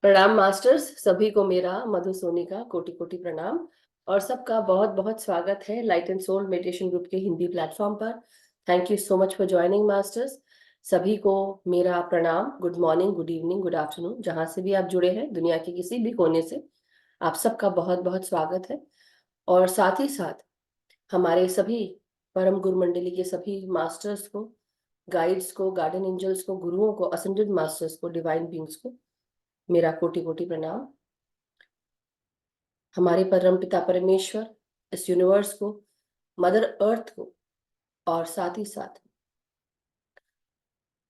प्रणाम मास्टर्स, सभी को मेरा मधु सोनी का कोटि कोटि प्रणाम। और सबका बहुत बहुत स्वागत है light and soul meditation group के हिंदी प्लेटफॉर्म पर। Thank you so much for joining masters. सभी को मेरा प्रणाम। Good morning, good evening, good afternoon, जहां से भी आप जुड़े हैं दुनिया के किसी भी कोने से, आप सबका बहुत बहुत स्वागत है। और साथ ही साथ हमारे सभी परम गुरु मंडली के सभी मास्टर्स को, गाइड्स को, गार्डन एंजल्स को, गुरुओं को, असेंडेड मास्टर्स को, डिवाइन बींग्स को मेरा कोटि कोटि प्रणाम। हमारे परम पिता परमेश्वर, इस यूनिवर्स को, मदर अर्थ को, और साथ ही साथ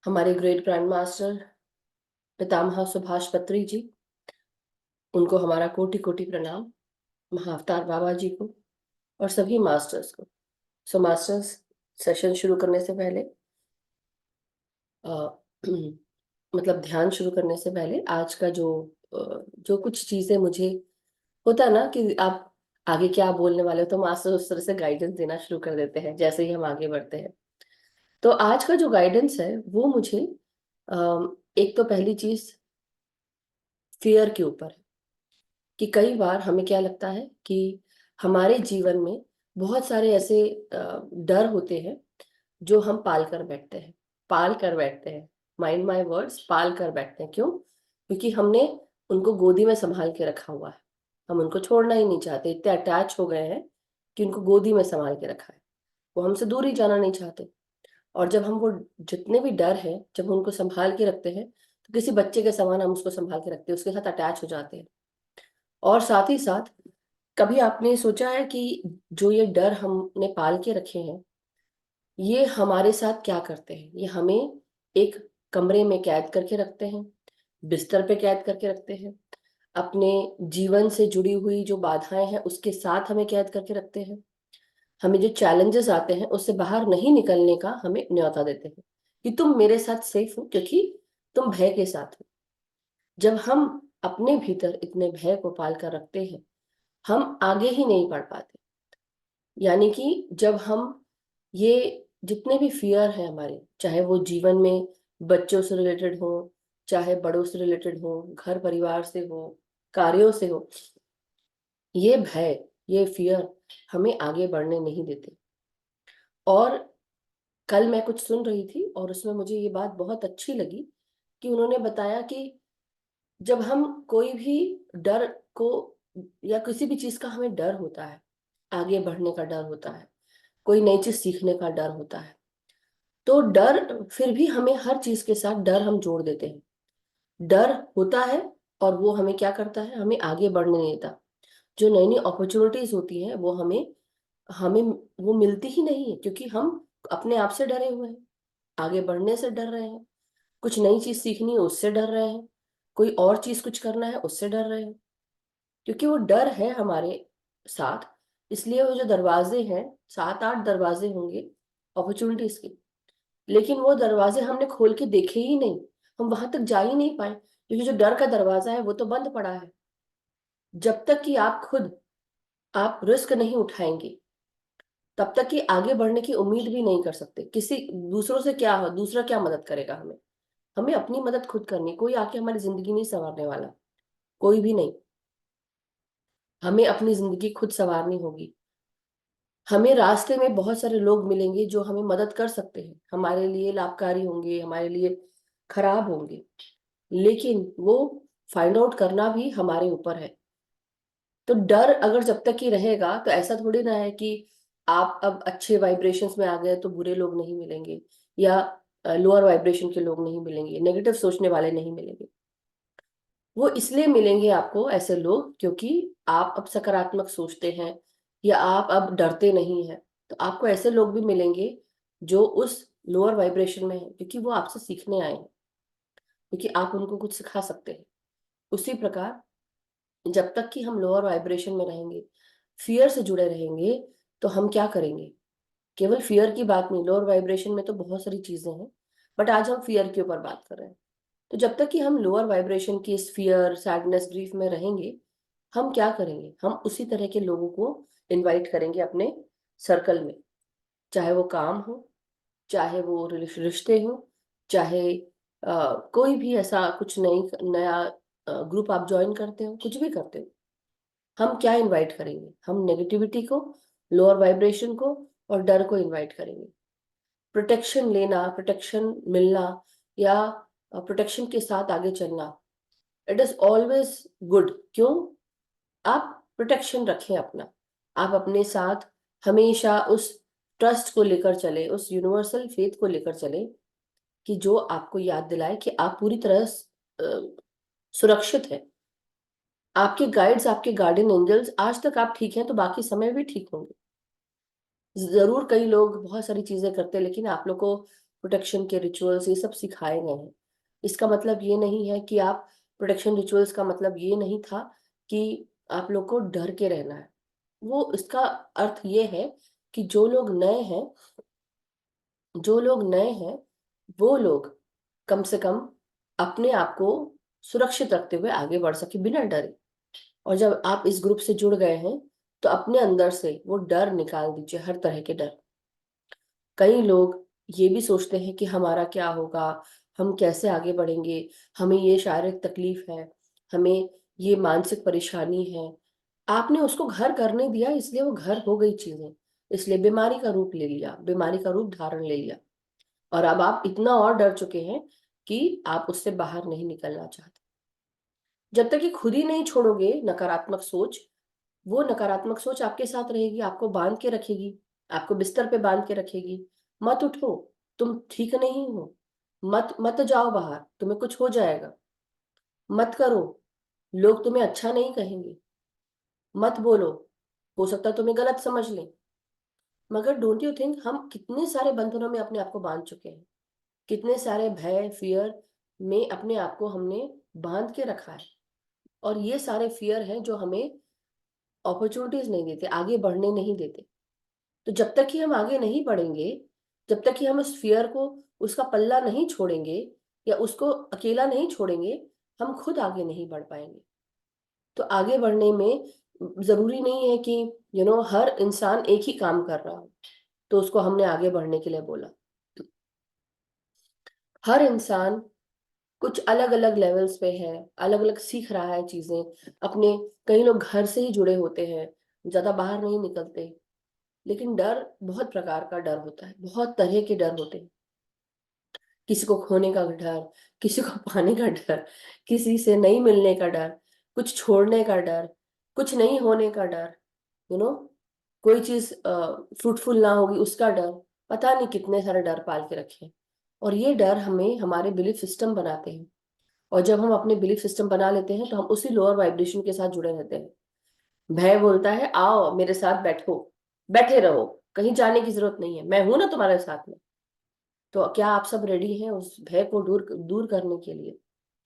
हमारे ग्रेट ग्रैंड मास्टर पितामह सुभाष पत्री जी, उनको हमारा कोटि कोटि प्रणाम। महाअवतार बाबा जी को और सभी मास्टर्स को। सो मास्टर्स, सेशन शुरू करने से पहले मतलब ध्यान शुरू करने से पहले आज का जो कुछ चीजें मुझे होता है ना कि आप आगे क्या बोलने वाले हो, तो मास्टर उस तरह से गाइडेंस देना शुरू कर देते हैं जैसे ही हम आगे बढ़ते हैं। तो आज का जो गाइडेंस है वो मुझे एक तो पहली चीज फियर के ऊपर है कि कई बार हमें क्या लगता है कि हमारे जीवन में बहुत सारे ऐसे डर होते हैं जो हम पाल कर बैठते हैं। पाल कर बैठते हैं, माइंड माय वर्ड्स, पाल कर बैठते हैं। क्यों? क्योंकि हमने उनको गोदी में संभाल के रखा हुआ है। हम उनको छोड़ना ही नहीं चाहते, इतने अटैच हो गए हैं कि उनको गोदी में संभाल के रखा है। वो हमसे दूर ही जाना नहीं चाहते। और जब हम वो जितने भी डर हैं, जब हम उनको संभाल के रखते हैं, तो किसी बच्चे के समान हम उसको संभाल के रखते हैं, उसके साथ अटैच हो जाते हैं। और साथ ही साथ कभी आपने सोचा है कि जो ये डर हमने पाल के रखे हैं, ये हमारे साथ क्या करते हैं? ये हमें एक कमरे में कैद करके रखते हैं, बिस्तर पे कैद करके रखते हैं, अपने जीवन से जुड़ी हुई जो बाधाएं हैं उसके साथ हमें कैद करके रखते हैं। हमें जो चैलेंजेस आते हैं उससे बाहर नहीं निकलने का हमें न्योता देते हैं कि तुम मेरे साथ सेफ हो क्योंकि तुम भय के साथ हो। जब हम अपने भीतर इतने भय को पाल कर रखते हैं, हम आगे ही नहीं बढ़ पाते। यानी कि जब हम ये जितने भी फियर हैं हमारे, चाहे वो जीवन में बच्चों से रिलेटेड हो, चाहे बड़ों से रिलेटेड हो, घर परिवार से हो, कार्यों से हो, ये भय, ये फियर हमें आगे बढ़ने नहीं देते। और कल मैं कुछ सुन रही थी और उसमें मुझे ये बात बहुत अच्छी लगी कि उन्होंने बताया कि जब हम कोई भी डर को, या किसी भी चीज का हमें डर होता है, आगे बढ़ने का डर होता है, कोई नई चीज सीखने का डर होता है, तो डर फिर भी हमें हर चीज के साथ डर हम जोड़ देते हैं। डर होता है और वो हमें क्या करता है? हमें आगे बढ़ने नहीं देता। जो नई नई अपॉर्चुनिटीज होती हैं वो हमें हमें वो मिलती ही नहीं है क्योंकि हम अपने आप से डरे हुए हैं, आगे बढ़ने से डर रहे हैं, कुछ नई चीज सीखनी है उससे डर रहे हैं, कोई और चीज कुछ करना है उससे डर रहे हैं। क्योंकि वो डर है हमारे साथ, इसलिए वो जो दरवाजे हैं, 7-8 दरवाजे होंगे अपॉर्चुनिटीज के, लेकिन वो दरवाजे हमने खोल के देखे ही नहीं, हम वहां तक जा ही नहीं पाए क्योंकि जो डर का दरवाजा है वो तो बंद पड़ा है। जब तक कि आप खुद आप रिस्क नहीं उठाएंगे, तब तक कि आगे बढ़ने की उम्मीद भी नहीं कर सकते। किसी दूसरों से क्या हो, दूसरा क्या मदद करेगा हमें? हमें अपनी मदद खुद करनी। कोई आके हमारी जिंदगी नहीं संवारने वाला, कोई भी नहीं। हमें अपनी जिंदगी खुद संवारनी होगी। हमें रास्ते में बहुत सारे लोग मिलेंगे जो हमें मदद कर सकते हैं, हमारे लिए लाभकारी होंगे, हमारे लिए खराब होंगे, लेकिन वो फाइंड आउट करना भी हमारे ऊपर है। तो डर अगर जब तक ही रहेगा तो ऐसा थोड़ी ना है कि आप अब अच्छे वाइब्रेशंस में आ गए तो बुरे लोग नहीं मिलेंगे, या लोअर वाइब्रेशन के लोग नहीं मिलेंगे, नेगेटिव सोचने वाले नहीं मिलेंगे। वो इसलिए मिलेंगे आपको ऐसे लोग क्योंकि आप अब सकारात्मक सोचते हैं, या आप अब डरते नहीं हैं। तो आपको ऐसे लोग भी मिलेंगे जो उस लोअर वाइब्रेशन में है क्योंकि वो आपसे सीखने आए हैं, क्योंकि आप उनको कुछ सिखा सकते हैं। उसी प्रकार जब तक कि हम लोअर वाइब्रेशन में रहेंगे, फियर से जुड़े रहेंगे, तो हम क्या करेंगे? केवल फियर की बात नहीं, लोअर वाइब्रेशन में तो बहुत सारी चीजें हैं, बट आज हम फियर के ऊपर बात कर रहे हैं। तो जब तक कि हम लोअर वाइब्रेशन की इस फियर, सैडनेस, ग्रीफ में रहेंगे, हम क्या करेंगे? हम उसी तरह के लोगों को इनवाइट करेंगे अपने सर्कल में, चाहे वो काम हो, चाहे वो रिश्ते हो, चाहे कोई भी ऐसा कुछ नया ग्रुप आप ज्वाइन करते हो, कुछ भी करते हो, हम क्या इनवाइट करेंगे? हम नेगेटिविटी को, लोअर वाइब्रेशन को और डर को इनवाइट करेंगे। प्रोटेक्शन लेना, प्रोटेक्शन मिलना या प्रोटेक्शन के साथ आगे चलना, इट इज ऑलवेज गुड। क्यों? आप प्रोटेक्शन रखें अपना, आप अपने साथ हमेशा उस ट्रस्ट को लेकर चले, उस यूनिवर्सल फेथ को लेकर चले कि जो आपको याद दिलाए कि आप पूरी तरह सुरक्षित हैं। आपके गाइड्स, आपके गार्डियन एंजल्स, आज तक आप ठीक हैं तो बाकी समय भी ठीक होंगे। जरूर कई लोग बहुत सारी चीजें करते हैं, लेकिन आप लोग को प्रोटेक्शन के रिचुअल्स ये सब सिखाए गए हैं। इसका मतलब ये नहीं है कि आप, प्रोटेक्शन रिचुअल्स का मतलब ये नहीं था कि आप लोग को डर के रहना है। वो, इसका अर्थ ये है कि जो लोग नए हैं वो लोग कम से कम अपने आप को सुरक्षित रखते हुए आगे बढ़ सके बिना डरे। और जब आप इस ग्रुप से जुड़ गए हैं तो अपने अंदर से वो डर निकाल दीजिए, हर तरह के डर। कई लोग ये भी सोचते हैं कि हमारा क्या होगा, हम कैसे आगे बढ़ेंगे, हमें ये शारीरिक तकलीफ है, हमें ये मानसिक परेशानी है। आपने उसको घर करने दिया, इसलिए वो घर हो गई चीजें, इसलिए बीमारी का रूप ले लिया, बीमारी का रूप धारण ले लिया। और अब आप इतना और डर चुके हैं कि आप उससे बाहर नहीं निकलना चाहते। जब तक कि खुद ही नहीं छोड़ोगे नकारात्मक सोच, वो नकारात्मक सोच आपके साथ रहेगी, आपको बांध के रखेगी, आपको बिस्तर पे बांध के रखेगी। मत उठो, तुम ठीक नहीं हो, मत मत जाओ बाहर, तुम्हें कुछ हो जाएगा, मत करो, लोग तुम्हें अच्छा नहीं कहेंगे, मत बोलो, हो सकता है तुम्हें गलत समझ लें। मगर डोंट यू थिंक हम कितने सारे बंधनों में अपने आप को बांध चुके हैं, कितने सारे भय, फियर में अपने आप को हमने बांध के रखा है। और ये सारे फियर हैं जो हमें अपॉर्चुनिटीज नहीं देते, आगे बढ़ने नहीं देते। तो जब तक कि हम आगे नहीं बढ़ेंगे, जब तक कि हम उस फियर को, उसका पल्ला नहीं छोड़ेंगे या उसको अकेला नहीं छोड़ेंगे, हम खुद आगे नहीं बढ़ पाएंगे। तो आगे बढ़ने में जरूरी नहीं है कि हर इंसान एक ही काम कर रहा हो तो उसको हमने आगे बढ़ने के लिए बोला। हर इंसान कुछ अलग अलग लेवल्स पे है, अलग अलग सीख रहा है चीजें अपने। कई लोग घर से ही जुड़े होते हैं, ज्यादा बाहर नहीं निकलते। लेकिन डर, बहुत प्रकार का डर होता है, बहुत तरह के डर होते हैं। किसी को खोने का डर, किसी को पाने का डर, किसी से नहीं मिलने का डर, कुछ छोड़ने का डर, कुछ नहीं होने का डर, यू नो कोई चीज फ्रूटफुल ना होगी उसका डर। पता नहीं कितने सारे डर पाल के रखे हैं। और ये डर हमें हमारे बिलीफ सिस्टम बनाते हैं। और जब हम अपने बिलीफ सिस्टम बना लेते हैं तो हम उसी लोअर वाइब्रेशन के साथ जुड़े रहते हैं। भय बोलता है आओ मेरे साथ बैठो, बैठे रहो, कहीं जाने की जरूरत नहीं है, मैं हूं ना तुम्हारे साथ में। तो क्या आप सब रेडी हैं उस भय को दूर दूर करने के लिए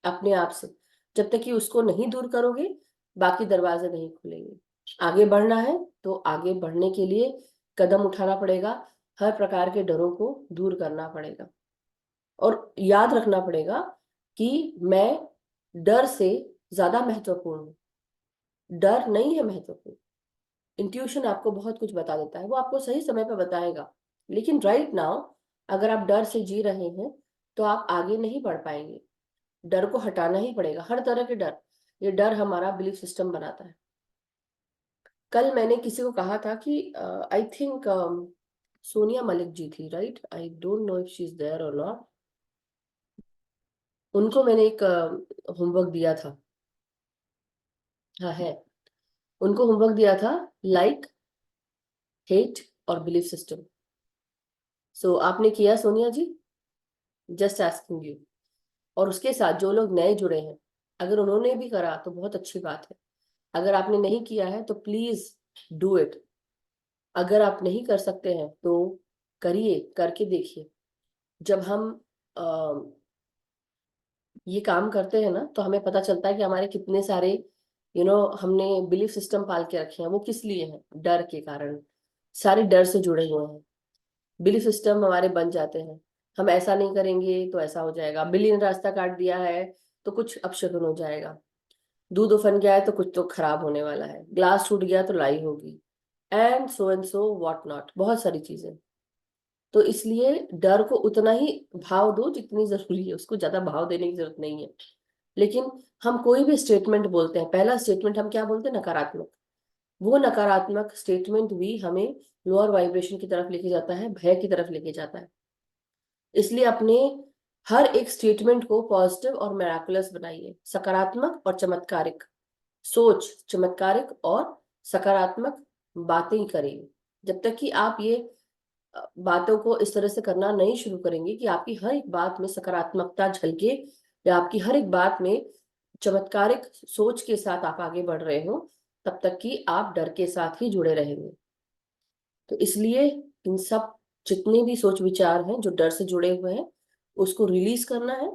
अपने आप से? जब तक कि उसको नहीं दूर करोगे, बाकी दरवाजे नहीं खुलेंगे। आगे बढ़ना है तो आगे बढ़ने के लिए कदम उठाना पड़ेगा, हर प्रकार के डरों को दूर करना पड़ेगा। और याद रखना पड़ेगा कि मैं डर से ज्यादा महत्वपूर्ण हूँ, डर नहीं है महत्वपूर्ण। इंट्यूशन आपको बहुत कुछ बता देता है, वो आपको सही समय पर बताएगा। लेकिन राइट नाउ अगर आप डर से जी रहे हैं तो आप आगे नहीं बढ़ पाएंगे। डर को हटाना ही पड़ेगा, हर तरह के डर। ये डर हमारा बिलीफ सिस्टम बनाता है। कल मैंने किसी को कहा था कि आई थिंक सोनिया मलिक जी थी, right? I don't know if she is there और नॉट। उनको मैंने एक होमवर्क दिया था। हाँ है। उनको होमवर्क दिया था, लाइक, हेट और बिलीफ सिस्टम। सो आपने किया Sonia ji? Just asking you. और उसके साथ जो लोग नए जुड़े हैं, अगर उन्होंने भी करा तो बहुत अच्छी बात है। अगर आपने नहीं किया है तो प्लीज डू इट। अगर आप नहीं कर सकते हैं तो करिए, करके देखिए। जब हम ये काम करते हैं ना तो हमें पता चलता है कि हमारे कितने सारे हमने बिलीफ सिस्टम पाल के रखे हैं। वो किस लिए हैं? डर के कारण। सारे डर से जुड़े हुए हैं। बिलीफ सिस्टम हमारे बन जाते हैं। हम ऐसा नहीं करेंगे तो ऐसा हो जाएगा, बिल्ली ने रास्ता काट दिया है तो कुछ अपशगुन हो जाएगा, दूध उफन गया है तो कुछ तो खराब होने वाला है, ग्लास टूट गया तो लाई होगी, एंड सो व्हाट नॉट, बहुत सारी चीजें। तो इसलिए डर को उतना ही भाव दो जितनी जरूरी है, उसको ज्यादा भाव देने की जरूरत नहीं है। लेकिन हम कोई भी स्टेटमेंट बोलते हैं, पहला स्टेटमेंट हम क्या बोलते हैं? नकारात्मक। वो नकारात्मक स्टेटमेंट भी हमें लोअर वाइब्रेशन की तरफ लेके जाता है, भय की तरफ लेके जाता है। इसलिए अपने हर एक स्टेटमेंट को पॉजिटिव और मेराकुलस बनाइए, सकारात्मक और चमत्कारिक सोच, चमत्कारिक और सकारात्मक बातें करेंगे। जब तक कि आप ये बातों को इस तरह से करना नहीं शुरू करेंगे कि आपकी हर एक बात में सकारात्मकता झलके, या आपकी हर एक बात में चमत्कारिक सोच के साथ आप आगे बढ़ रहे हो, तब तक कि आप डर के साथ ही जुड़े रहेंगे। तो इसलिए इन सब जितने भी सोच विचार हैं जो डर से जुड़े हुए हैं, उसको रिलीज करना है।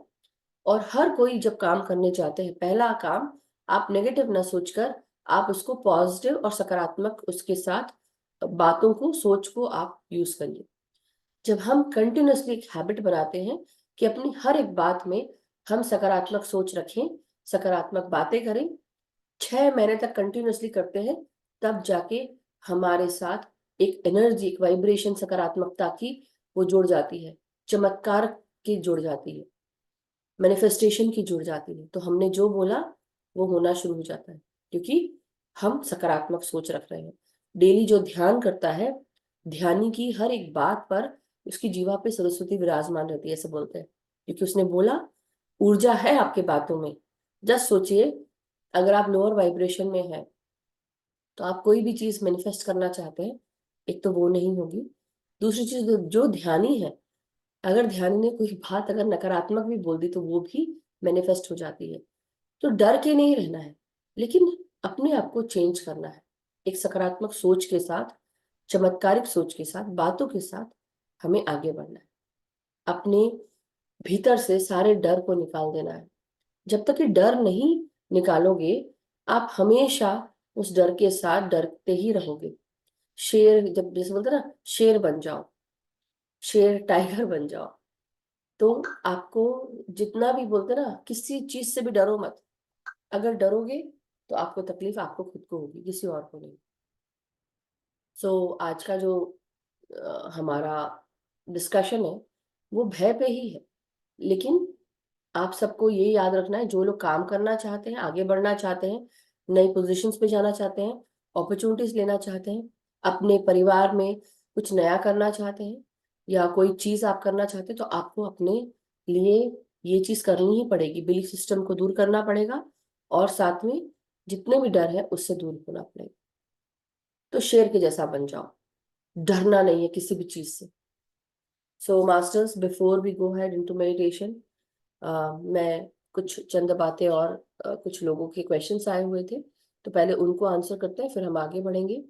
और हर कोई जब काम करने जाते हैं, पहला काम आप नेगेटिव ना सोचकर आप उसको पॉजिटिव और सकारात्मक उसके साथ बातों को, सोच को आप यूज करिए। जब हम कंटिन्यूअसली एक हैबिट बनाते हैं कि अपनी हर एक बात में हम सकारात्मक सोच रखें, सकारात्मक बातें करें, 6 महीने तक कंटिन्यूअसली करते हैं, तब जाके हमारे साथ एक एनर्जी, एक वाइब्रेशन सकारात्मकता की वो जुड़ जाती है, चमत्कार की जुड़ जाती है, मैनिफेस्टेशन की जुड़ जाती है। तो हमने जो बोला वो होना शुरू हो जाता है, क्योंकि हम सकारात्मक सोच रख रहे हैं। डेली जो ध्यान करता है, ध्यानी की हर एक बात पर उसकी जीवा पे सरस्वती विराजमान रहती है, ऐसे बोलते हैं, क्योंकि उसने बोला ऊर्जा है आपके बातों में। जस्ट सोचिए, अगर आप लोअर वाइब्रेशन में हैं तो आप कोई भी चीज मैनिफेस्ट करना चाहते हैं, एक तो वो नहीं होगी। दूसरी चीज, जो ध्यानी है, अगर ध्यानी ने कोई बात अगर नकारात्मक भी बोल दी तो वो भी मैनिफेस्ट हो जाती है। तो डर के नहीं रहना है, लेकिन अपने आप को चेंज करना है, एक सकारात्मक सोच के साथ, चमत्कारिक सोच के साथ, बातों के साथ हमें आगे बढ़ना है। अपने भीतर से सारे डर को निकाल देना है। जब तक कि डर नहीं निकालोगे, आप हमेशा उस डर के साथ डरते ही रहोगे। शेर, जब जैसे बोलते हैं ना, शेर बन जाओ, शेर टाइगर बन जाओ। तो आपको जितना भी बोलते हैं ना, किसी चीज से भी डरो मत। अगर डरोगे तो आपको तकलीफ आपको खुद को होगी, किसी और को नहीं। आज का जो हमारा डिस्कशन है वो भय पे ही है। लेकिन आप सबको ये याद रखना है, जो लोग काम करना चाहते हैं, आगे बढ़ना चाहते हैं, नई पोजीशंस पे जाना चाहते हैं, अपॉर्चुनिटीज लेना चाहते हैं, अपने परिवार में कुछ नया करना चाहते हैं, या कोई चीज आप करना चाहते हैं, तो आपको अपने लिए ये चीज करनी ही पड़ेगी। बिलीफ सिस्टम को दूर करना पड़ेगा, और साथ में जितने भी डर है उससे दूर होना पड़ेगा। तो शेर के जैसा बन जाओ, डरना नहीं है किसी भी चीज से। Masters, before we go head into meditation, मैं कुछ चंद बातें और कुछ लोगों के क्वेश्चंस आए हुए थे, तो पहले उनको आंसर करते हैं, फिर हम आगे बढ़ेंगे।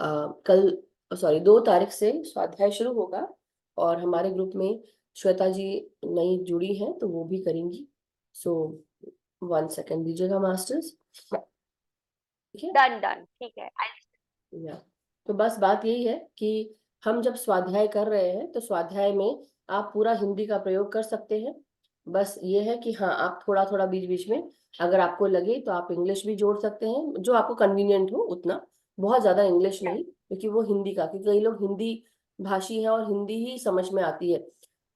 कल, सॉरी, 2 तारीख से स्वाध्याय शुरू होगा, और हमारे ग्रुप में श्वेता जी नई जुड़ी हैं तो वो भी करेंगी। 1 सेकेंड दीजिएगा मास्टर्स। ठीक है। डन डन, ठीक है। या तो बस बात यही है कि हम जब स्वाध्याय कर रहे हैं तो स्वाध्याय में आप पूरा हिंदी का प्रयोग कर सकते हैं। बस ये है कि हाँ, आप थोड़ा थोड़ा बीच बीच में अगर आपको लगे तो आप इंग्लिश भी जोड़ सकते हैं, जो आपको कन्वीनियंट हो उतना, बहुत ज्यादा इंग्लिश नहीं, क्योंकि वो हिंदी का, क्योंकि कई लोग हिंदी भाषी हैं और हिंदी ही समझ में आती है,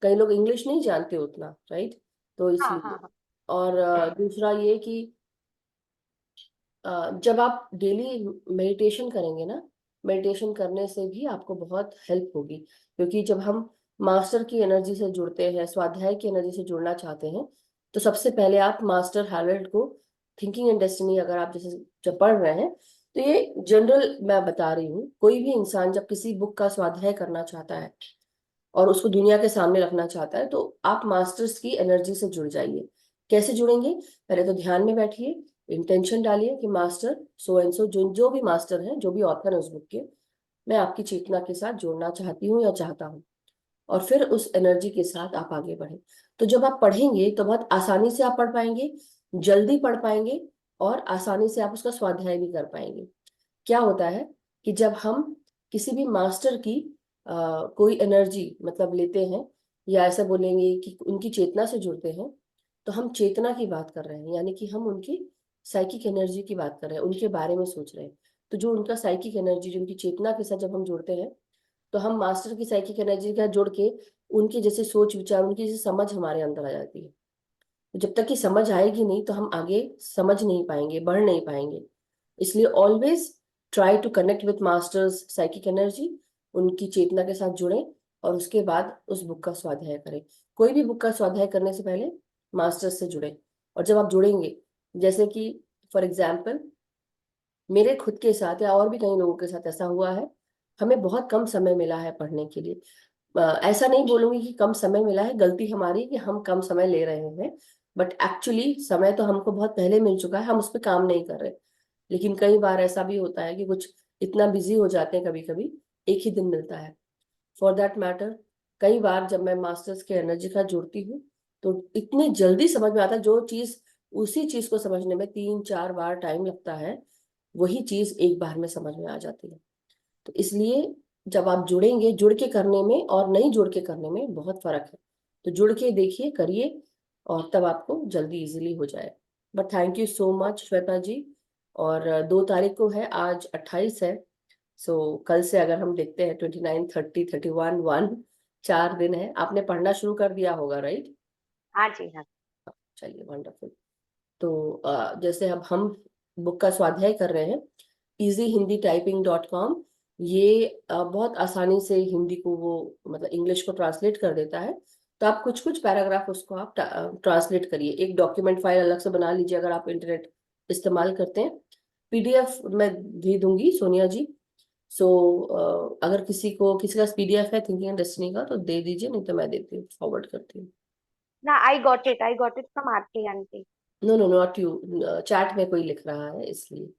कई लोग इंग्लिश नहीं जानते उतना, राइट? तो हाँ इसलिए। हाँ हाँ। और दूसरा ये कि जब आप डेली मेडिटेशन करेंगे ना, मेडिटेशन करने से भी आपको बहुत हेल्प होगी, क्योंकि जब हम मास्टर की एनर्जी से जुड़ते हैं, स्वाध्याय की एनर्जी से जुड़ना चाहते हैं, तो सबसे पहले आप मास्टर हैरोल्ड को, थिंकिंग एंड डेस्टिनी, अगर आप जैसे जब पढ़ रहे हैं, तो ये जनरल मैं बता रही हूँ, कोई भी इंसान जब किसी बुक का स्वाध्याय करना चाहता है और उसको दुनिया के सामने रखना चाहता है, तो आप मास्टर्स की एनर्जी से जुड़ जाइए। कैसे जुड़ेंगे? पहले तो ध्यान में बैठिए, इंटेंशन डालिए कि मास्टर सो एंड सो, जो जो भी मास्टर है, जो भी ऑथर है उस बुक के, मैं आपकी चेतना के साथ जोड़ना चाहती हूँ या चाहता हूँ। और फिर उस एनर्जी के साथ आप आगे बढ़े। तो जब आप पढ़ेंगे तो बहुत आसानी से आप पढ़ पाएंगे, जल्दी पढ़ पाएंगे, और आसानी से आप उसका स्वाध्याय भी कर पाएंगे। क्या होता है कि जब हम किसी भी मास्टर की कोई एनर्जी मतलब लेते हैं, या ऐसा बोलेंगे कि उनकी चेतना से जुड़ते हैं, तो हम चेतना की बात कर रहे हैं, यानी कि हम उनकी साइकिक एनर्जी की बात कर रहे हैं, उनके बारे में सोच रहे हैं। तो जो उनका साइकिक एनर्जी, जो उनकी चेतना के साथ जब हम जुड़ते हैं, तो हम मास्टर की साइकिक एनर्जी का जोड़ के उनके जैसे सोच विचार, उनकी जैसे समझ हमारे अंदर आ जाती है। तो जब तक कि समझ आएगी नहीं तो हम आगे समझ नहीं पाएंगे, बढ़ नहीं पाएंगे। इसलिए always try to connect with masters psychic energy, उनकी चेतना के साथ जुड़े और उसके बाद उस बुक का स्वाध्याय करें। कोई भी बुक का स्वाध्याय करने से पहले मास्टर्स से जुड़े। और जब आप जुड़ेंगे, जैसे कि फॉर एग्जाम्पल मेरे खुद के साथ या और भी कई लोगों के साथ ऐसा हुआ है, हमें बहुत कम समय मिला है पढ़ने के लिए। ऐसा नहीं बोलूंगी कि कम समय मिला है, गलती हमारी कि हम कम समय ले रहे हैं, बट एक्चुअली समय तो हमको बहुत पहले मिल चुका है, हम उस पर काम नहीं कर रहे। लेकिन कई बार ऐसा भी होता है कि कुछ इतना बिजी हो जाते हैं, कभी कभी एक ही दिन मिलता है। फॉर दैट मैटर, कई बार जब मैं मास्टर्स के एनर्जी का जुड़ती हूँ तो इतनी जल्दी समझ में आता है। जो चीज उसी चीज को समझने में 3-4 बार टाइम लगता है, वही चीज एक बार में समझ में आ जाती है। तो इसलिए जब आप जुड़ेंगे, जुड़ के करने में और नहीं जुड़ के करने में बहुत फर्क है। तो जुड़ के देखिए, करिए, और तब आपको जल्दी इजीली हो जाए। But thank you so much Shweta ji. और 2 तारीख को है, आज 28 है। सो कल से अगर हम देखते हैं 29, 30, 31, 1, 4 दिन है। आपने पढ़ना शुरू कर दिया होगा, राइट? हाँ जी, हाँ। चलिए, वंडरफुल। तो जैसे अब हम बुक का स्वाध्याय कर रहे हैं, easyhindityping.com, ये बहुत आसानी से हिंदी को वो मतलब इंग्लिश को ट्रांसलेट कर देता है। तो आप कुछ कुछ पैराग्राफ उसको आप ट्रांसलेट करिए। एक डॉक्यूमेंट फाइल अलग से बना लीजिए अगर आप इंटरनेट इस्तेमाल करते हैं। पीडीएफ मैं दे दूंगी सोनिया जी। सो अगर किसी का पीडीएफ है थिंकिंग एंड डेस्टिनी का तो दे दीजिए, नहीं तो मैं देती हूँ, फॉरवर्ड करती हूँ। ना, I got it from Aarti aunty. No no, not you. Chat में कोई लिख रहा है इसलिए।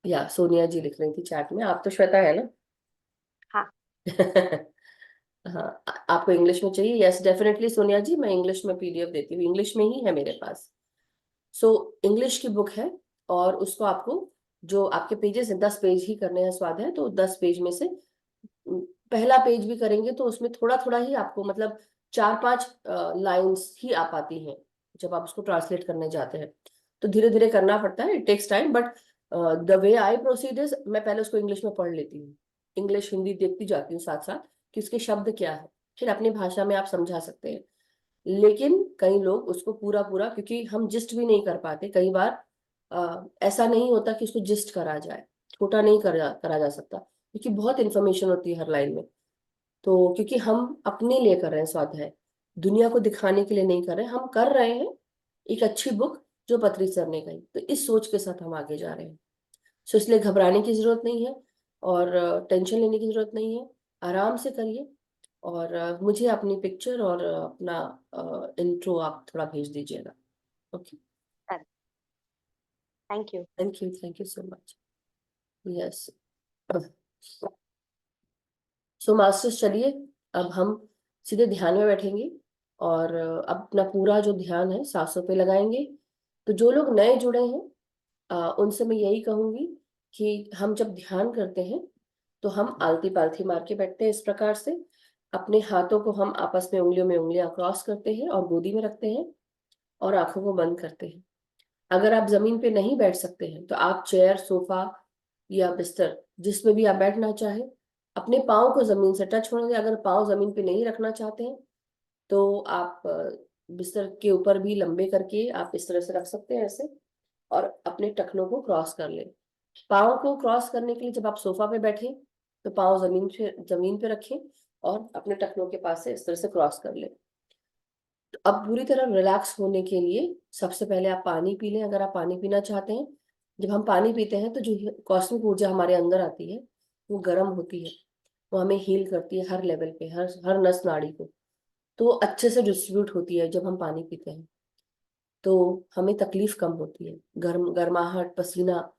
या सोनिया जी लिख रही थी चैट में, आप तो श्वेता है ना? हाँ। हाँ, आपको इंग्लिश में चाहिए? यस डेफिनेटली सोनिया जी, मैं इंग्लिश में पीडीएफ देती हूँ, इंग्लिश में ही है मेरे पास। सो इंग्लिश की बुक है, और उसको आपको, जो आपके पेजेस है 10 पेज ही करने हैं स्वाध्याय, तो 10 पेज में से पहला पेज भी करेंगे तो उसमें थोड़ा थोड़ा ही आपको, मतलब 4-5 लाइंस ही आ पाती हैं जब आप उसको ट्रांसलेट करने जाते हैं। तो धीरे धीरे करना पड़ता है, it takes time. But the way I proceed is, मैं पहले उसको इंग्लिश में पढ़ लेती हूँ, इंग्लिश हिंदी देखती जाती हूँ साथ साथ कि उसके शब्द क्या है, फिर अपनी भाषा में आप समझा सकते हैं। लेकिन कई लोग उसको पूरा पूरा, क्योंकि हम जिस्ट भी नहीं कर पाते कई बार, ऐसा नहीं होता कि उसको जिस्ट करा जाए, छोटा नहीं करा जा सकता, क्योंकि बहुत इंफॉर्मेशन होती है हर लाइन में। तो क्योंकि हम अपने लिए कर रहे हैं स्वाध्याय, दुनिया को दिखाने के लिए नहीं कर रहे हैं, हम कर रहे हैं एक अच्छी बुक जो पतरी सर ने कही, तो इस सोच के साथ हम आगे जा रहे हैं। सो इसलिए घबराने की जरूरत नहीं है, और टेंशन लेने की जरूरत नहीं है। आराम से करिए। और मुझे अपनी पिक्चर और अपना इंट्रो आप थोड़ा भेज दीजिएगा। Okay. Thank you. Thank you so much. Yes. So masters, चलिए अब हम सीधे ध्यान में बैठेंगे, और अपना पूरा जो ध्यान है सांसों पे लगाएंगे। तो जो लोग नए जुड़े हैं, उनसे मैं यही कहूंगी कि हम जब ध्यान करते हैं तो हम आलती पालथी मार के बैठते हैं इस प्रकार से। अपने हाथों को हम आपस में उंगलियों में उंगलियां क्रॉस करते हैं और गोदी में रखते हैं, और आंखों को बंद करते हैं। अगर आप जमीन पे नहीं बैठ सकते हैं तो आप चेयर, सोफा या बिस्तर, जिसमें भी आप बैठना चाहें, अपने पाँव को जमीन से टच होने दें। अगर पाँव जमीन पे नहीं रखना चाहते हैं तो आप बिस्तर के ऊपर भी लंबे करके आप इस तरह से रख सकते हैं ऐसे, और अपने टखनों को क्रॉस कर लें। पाँव को क्रॉस करने के लिए जब आप सोफा पे बैठे तो पाँव जमीन पे रखें, और अपने टखनों के पास से इस तरह से क्रॉस कर लें। तो अब पूरी तरह रिलैक्स होने के लिए सबसे पहले आप पानी पी लें, अगर आप पानी पीना चाहते हैं। जब हम पानी पीते हैं तो जो कॉस्मिक ऊर्जा हमारे अंदर आती है वो गर्म होती है, वो हमें हील करती है हर लेवल पे, हर हर नस नाड़ी को। तो वो अच्छे से डिस्ट्रीब्यूट होती है जब हम पानी पीते हैं, तो हमें तकलीफ कम होती है, गर्माहट, पसीना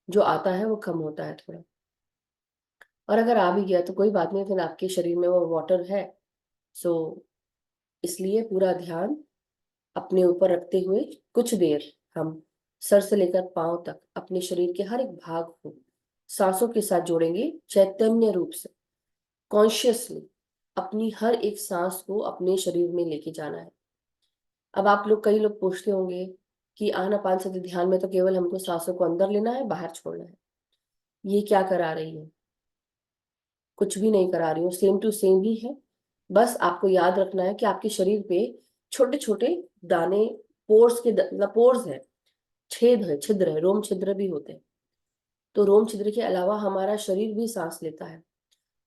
जो आता है वो कम होता है थोड़ा। और अगर आ भी गया तो कोई बात नहीं, फिर आपके शरीर में वो वाटर है। सो इसलिए पूरा ध्यान अपने ऊपर रखते हुए कुछ देर हम सर से लेकर पांव तक अपने शरीर के हर एक भाग को सांसों के साथ जोड़ेंगे, चैतन्य रूप से, कॉन्शियसली अपनी हर एक सांस को अपने शरीर में लेके जाना है। अब आप लोग, कई लोग पूछते होंगे कि आनापान सति ध्यान में तो केवल हमको सांसों को अंदर लेना है, बाहर छोड़ना है, ये क्या करा रही है? कुछ भी नहीं करा रही हूँ, सेम टू सेम ही है। बस आपको याद रखना है कि आपके शरीर पे छोटे छोटे दाने, पोर्स के मतलब पोर्स है, छेद है, छिद्र है, रोम छिद्र भी होते हैं। तो रोम छिद्र के अलावा हमारा शरीर भी सांस लेता है।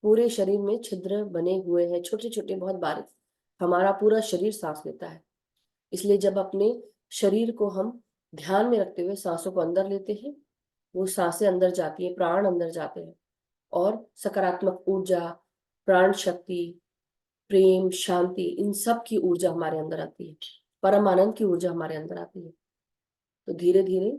पूरे शरीर में छिद्र बने हुए हैं, छोटे छोटे बहुत बारीक। हमारा पूरा शरीर सांस लेता है। इसलिए जब अपने शरीर को हम ध्यान में रखते हुए सांसों को अंदर लेते हैं, वो सांसें अंदर जाती है, प्राण अंदर जाते हैं, और सकारात्मक ऊर्जा, प्राण शक्ति, प्रेम, शांति, इन सब की ऊर्जा हमारे अंदर आती है। परम आनंद की ऊर्जा हमारे अंदर आती है। तो धीरे धीरे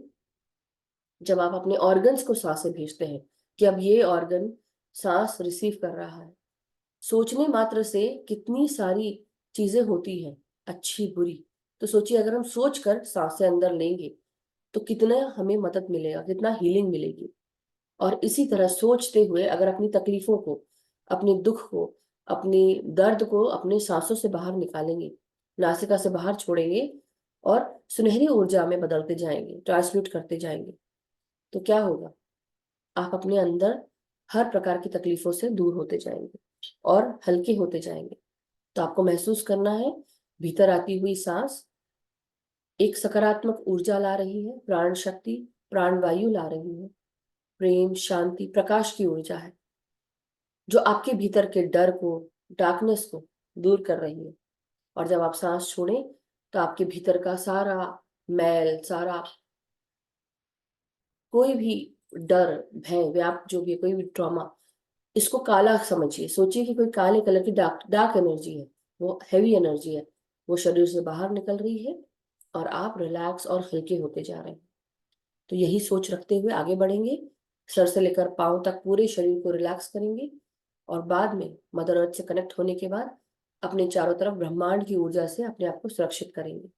जब आप अपने ऑर्गन्स को सांसें भेजते हैं कि अब ये ऑर्गन सांस रिसीव कर रहा है, सोचने मात्र से कितनी सारी चीजें होती हैं, अच्छी बुरी। तो सोचिए, अगर हम सोच कर सांसें अंदर लेंगे तो कितना हमें मदद मिलेगा, कितना हीलिंग मिलेगी। और इसी तरह सोचते हुए अगर अपनी तकलीफों को, अपने दुख को, अपने दर्द को अपनी सांसों से बाहर निकालेंगे, नासिका से बाहर छोड़ेंगे और सुनहरी ऊर्जा में बदलते जाएंगे, ट्रांसम्यूट करते जाएंगे, तो क्या होगा? आप अपने अंदर हर प्रकार की तकलीफों से दूर होते जाएंगे और हल्के होते जाएंगे। तो आपको महसूस करना है, भीतर आती हुई सांस एक सकारात्मक ऊर्जा ला रही है, प्राण शक्ति, प्राण वायु ला रही है, प्रेम, शांति, प्रकाश की ऊर्जा है, जो आपके भीतर के डर को, डार्कनेस को दूर कर रही है। और जब आप सांस छोड़ें तो आपके भीतर का सारा मैल, सारा कोई भी डर, भय, व्याप, जो भी है, कोई भी ट्रॉमा, इसको काला समझिए। सोचिए कि कोई काले कलर की डार्क डार्क एनर्जी है, वो हैवी एनर्जी है, वो शरीर से बाहर निकल रही है और आप रिलैक्स और हल्के होते जा रहे हैं। तो यही सोच रखते हुए आगे बढ़ेंगे, सर से लेकर पांव तक पूरे शरीर को रिलैक्स करेंगे, और बाद में मदर अर्थ से कनेक्ट होने के बाद अपने चारों तरफ ब्रह्मांड की ऊर्जा से अपने आप को सुरक्षित करेंगे।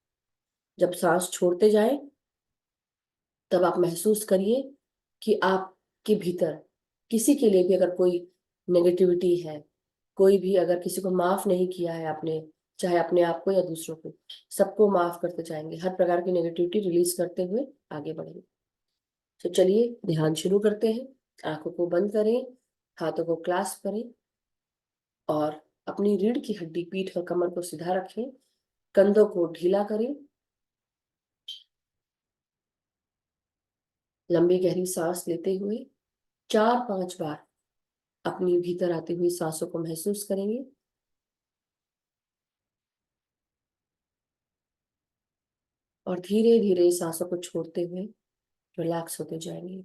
जब सांस छोड़ते जाएं तब आप महसूस करिए कि आपके भीतर किसी के लिए भी अगर कोई नेगेटिविटी है, कोई भी अगर किसी को माफ नहीं किया है आपने, चाहे अपने आप को या दूसरों को, सबको माफ करते जाएंगे, हर प्रकार की नेगेटिविटी रिलीज करते हुए आगे बढ़ेंगे। तो चलिए ध्यान शुरू करते हैं। आंखों को बंद करें, हाथों को क्लास्प करें और अपनी रीढ़ की हड्डी, पीठ और कमर को सीधा रखें, कंधों को ढीला करें, लंबी गहरी सांस लेते हुए 4-5 बार अपनी भीतर आती हुई सांसों को महसूस करेंगे, और धीरे धीरे सांसों को छोड़ते हुए रिलैक्स होते जाएंगे।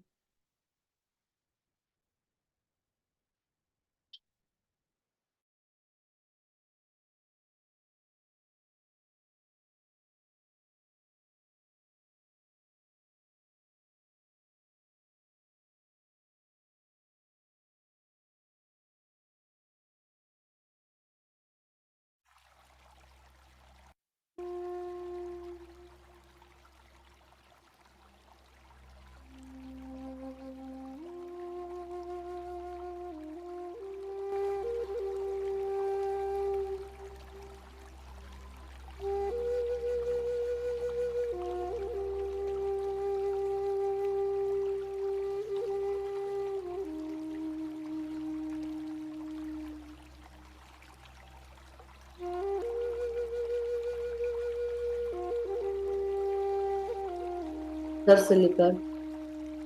सर से लेकर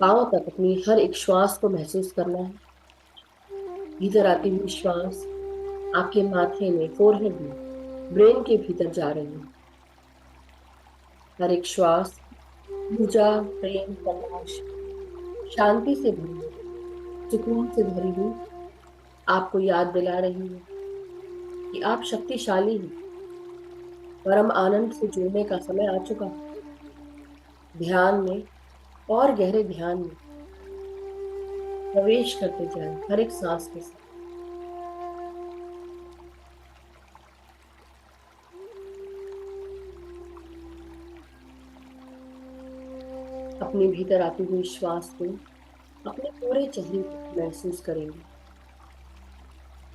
पांव तक अपनी हर एक श्वास को महसूस करना है। भीतर आती हुई श्वास आपके माथे में, फोरहेड में, ब्रेन के भीतर जा रही है। हर एक श्वास ऊर्जा, प्रेम, प्रकाश, शांति से भरी हुई, सुकून से भरी हुई आपको याद दिला रही है कि आप शक्तिशाली हैं। परम आनंद से जुड़ने का समय आ चुका है। ध्यान में और गहरे ध्यान में प्रवेश करते जाएं हर एक सांस के साथ। अपने भीतर आती हुई श्वास को अपने पूरे चेहरे पर महसूस करेंगे।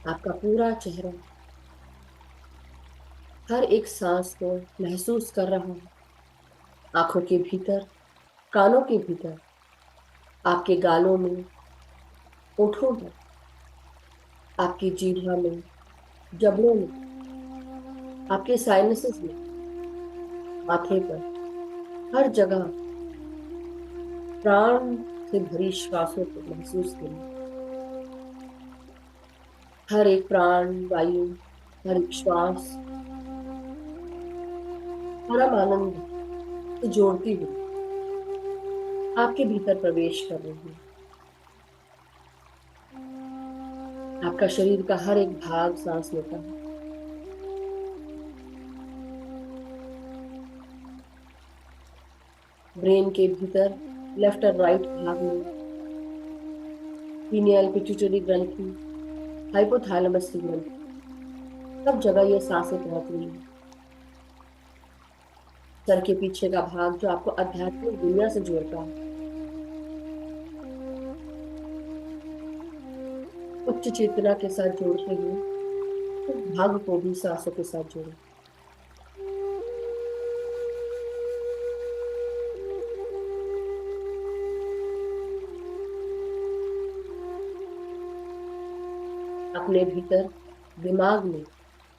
आपका पूरा चेहरा हर एक सांस को महसूस कर रहा है। आंखों के भीतर, कानों के भीतर, आपके गालों में, होठों में, आपकी जीभ में, जबड़ों में, आपके साइनसेस में, माथे पर, हर जगह प्राण से भरी श्वासों को महसूस करिए। हर एक प्राण वायु, हर एक श्वास परम आनंद से जोड़ती हुई आपके भीतर प्रवेश कर रही है। आपका शरीर का हर एक भाग सांस लेता है। ब्रेन के भीतर लेफ्ट और राइट भाग में पीनियल, पिट्यूटरी ग्रंथि, हाइपोथैलेमस की ग्रंथि, सब जगह ये सांसें पहुंच रही है। सर के पीछे का भाग जो आपको आध्यात्मिक दुनिया से जोड़ता है, उच्च चेतना के साथ जोड़ते हुए उस भाग को भी सांसों के साथ जोड़े। अपने भीतर दिमाग में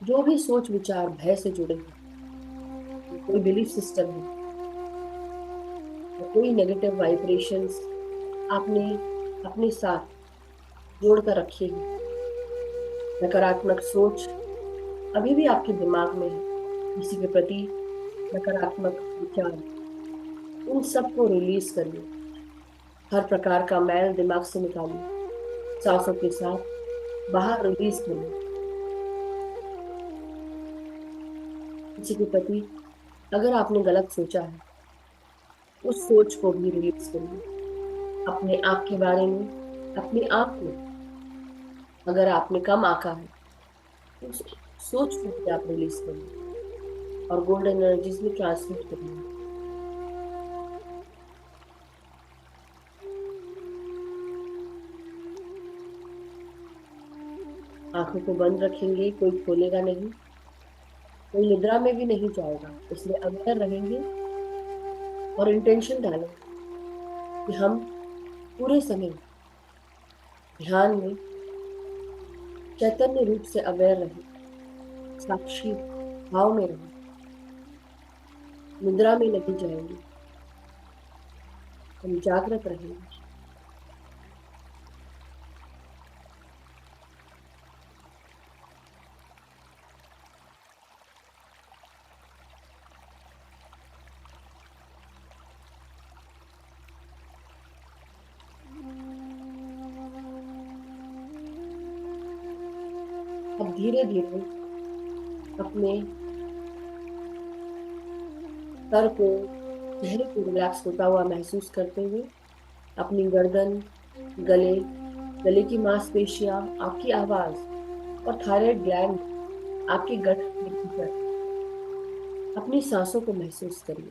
जो भी सोच विचार भय से जुड़े हैं, कोई बिलीफ सिस्टम है या कोई नेगेटिव वाइब्रेशंस आपने अपने साथ जोड़ कर रखे हैं, नकारात्मक सोच अभी भी आपके दिमाग में है, किसी के प्रति नकारात्मक विचार, उन सबको रिलीज करिए। हर प्रकार का मैल दिमाग से निकालिए, सांसों के साथ बाहर रिलीज करिए। किसी के प्रति अगर आपने गलत सोचा है, उस सोच को भी रिलीज करिए। अपने आप के बारे में, अपने आप को अगर आपने कम आंका है, उस सोच को भी आप रिलीज करिए और गोल्डन एनर्जीज में ट्रांसमिट करिए। आंखों को बंद रखेंगे, कोई खोलेगा नहीं, कोई निद्रा में भी नहीं जाएगा, इसलिए अवेयर रहेंगे और इंटेंशन डालेंगे कि हम पूरे समय ध्यान में चैतन्य रूप से अवेयर रहें, साक्षी भाव में रहें, निद्रा में नहीं जाएंगे, हम जागृत रहेंगे। अब धीरे धीरे अपने सर को, चेहरे को रिलैक्स होता हुआ महसूस करते हुए अपनी गर्दन, गले, गले की मांसपेशियां, आपकी आवाज और थायराइड ग्लैंड, आपके गट के भीतर अपनी सांसों को महसूस करिए।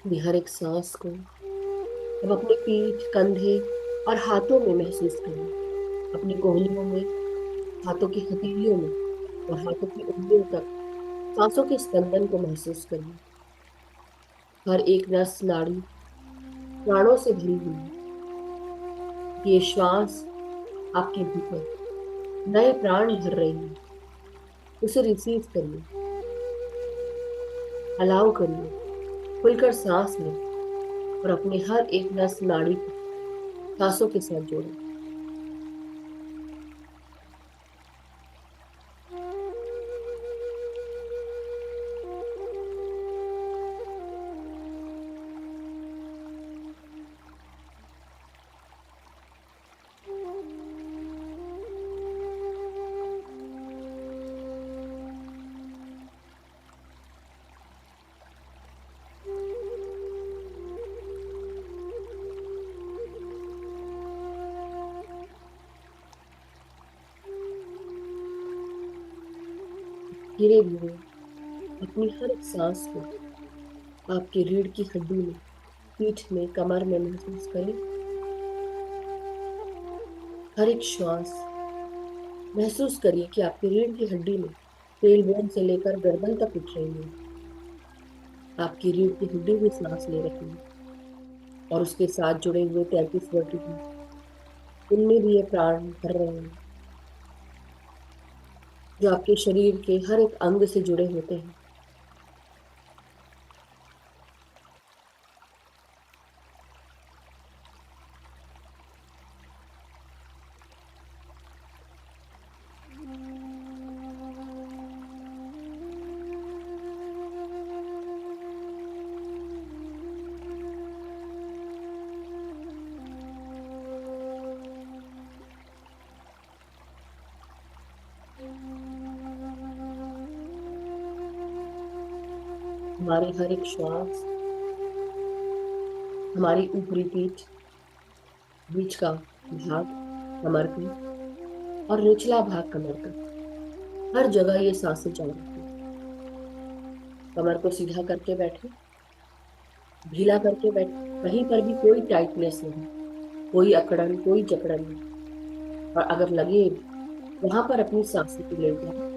अपनी हर एक सांस को अब अपने पीठ, कंधे और हाथों में महसूस करिए। अपनी कोहनियों में, हाथों की हथेलियों में और हाथों की उंगलियों तक सांसों के स्पंदन को महसूस करिए। हर एक नस नाड़ी प्राणों से भरी हुई है। ये श्वास आपके भीतर नए प्राण भर रही है। उसे रिसीव करिए, अलाउ करिए, खुलकर सांस लें और अपने हर एक नस नाड़ी को सांसों के साथ जोड़ें। धीरे धीरे अपनी हर एक सांस को आपकी रीढ़ की हड्डी में, पीठ में, कमर में महसूस करें। हर एक श्वास महसूस करिए कि आपकी रीढ़ की हड्डी में टेलबोन से लेकर गर्दन तक उठ रही है। आपकी रीढ़ की हड्डी भी सांस ले रही है और उसके साथ जुड़े हुए 33 वर्टिब्रे, उनमें भी ये प्राण भर रहे हैं जो आपके शरीर के हर एक अंग से जुड़े होते हैं। हमारी हर एक श्वास हमारी ऊपरी पीठ, बीच का भाग कमर का और निचला भाग कमर का, हर जगह ये सांसें चल रही है। कमर को सीधा करके बैठे, ढीला करके बैठे, कहीं पर भी कोई टाइटनेस नहीं, कोई अकड़न, कोई जकड़न नहीं। और अगर लगे वहां पर अपनी सांसों को ले जाए,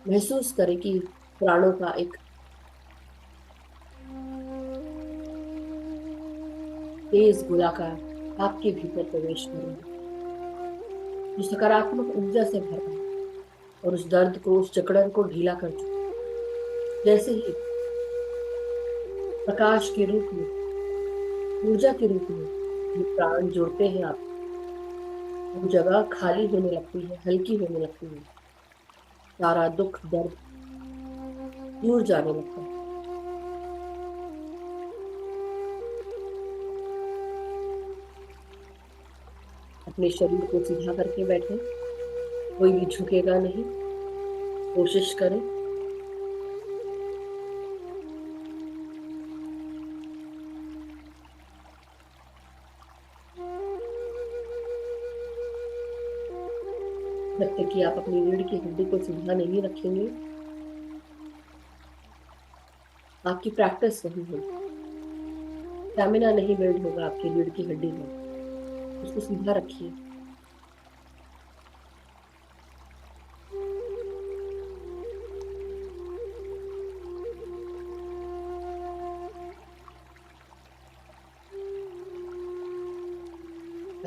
महसूस करें कि प्राणों का एक तेज गोलाकार आपके भीतर प्रवेश कर रहा है, जो सकारात्मक ऊर्जा से भर रहा है और उस दर्द को, उस जकड़न को ढीला कर चुका है। जैसे ही प्रकाश के रूप में, ऊर्जा के रूप में ये प्राण जुड़ते हैं आप, वो जगह खाली होने लगती है, हल्की होने लगती है, सारा दुख दर्द दूर जाने लगता है। अपने शरीर को सीधा करके बैठे, कोई भी झुकेगा नहीं, कोशिश करें। जब तक कि आप अपनी रीढ़ की हड्डी को सीधा नहीं रखेंगे, आपकी प्रैक्टिस नहीं होगी, स्टैमिना नहीं बिल्ड होगा आपकी रीढ़ की हड्डी में। उसको सीधा रखिए।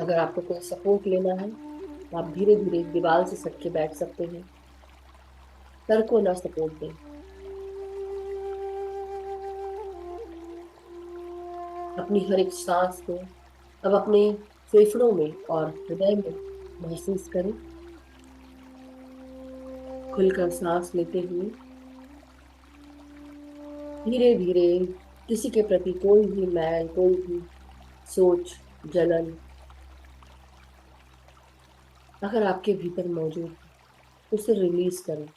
अगर आपको कोई सपोर्ट लेना है तो आप धीरे धीरे दीवार से सट के बैठ सकते हैं। सर को ना सपोर्ट दें। अपनी हर एक सांस को अब अपने फेफड़ों में और हृदय में महसूस करें। खुलकर सांस लेते हुए धीरे धीरे किसी के प्रति कोई भी मैल, कोई भी सोच, जलन अगर आपके भीतर मौजूद है, उसे रिलीज करें।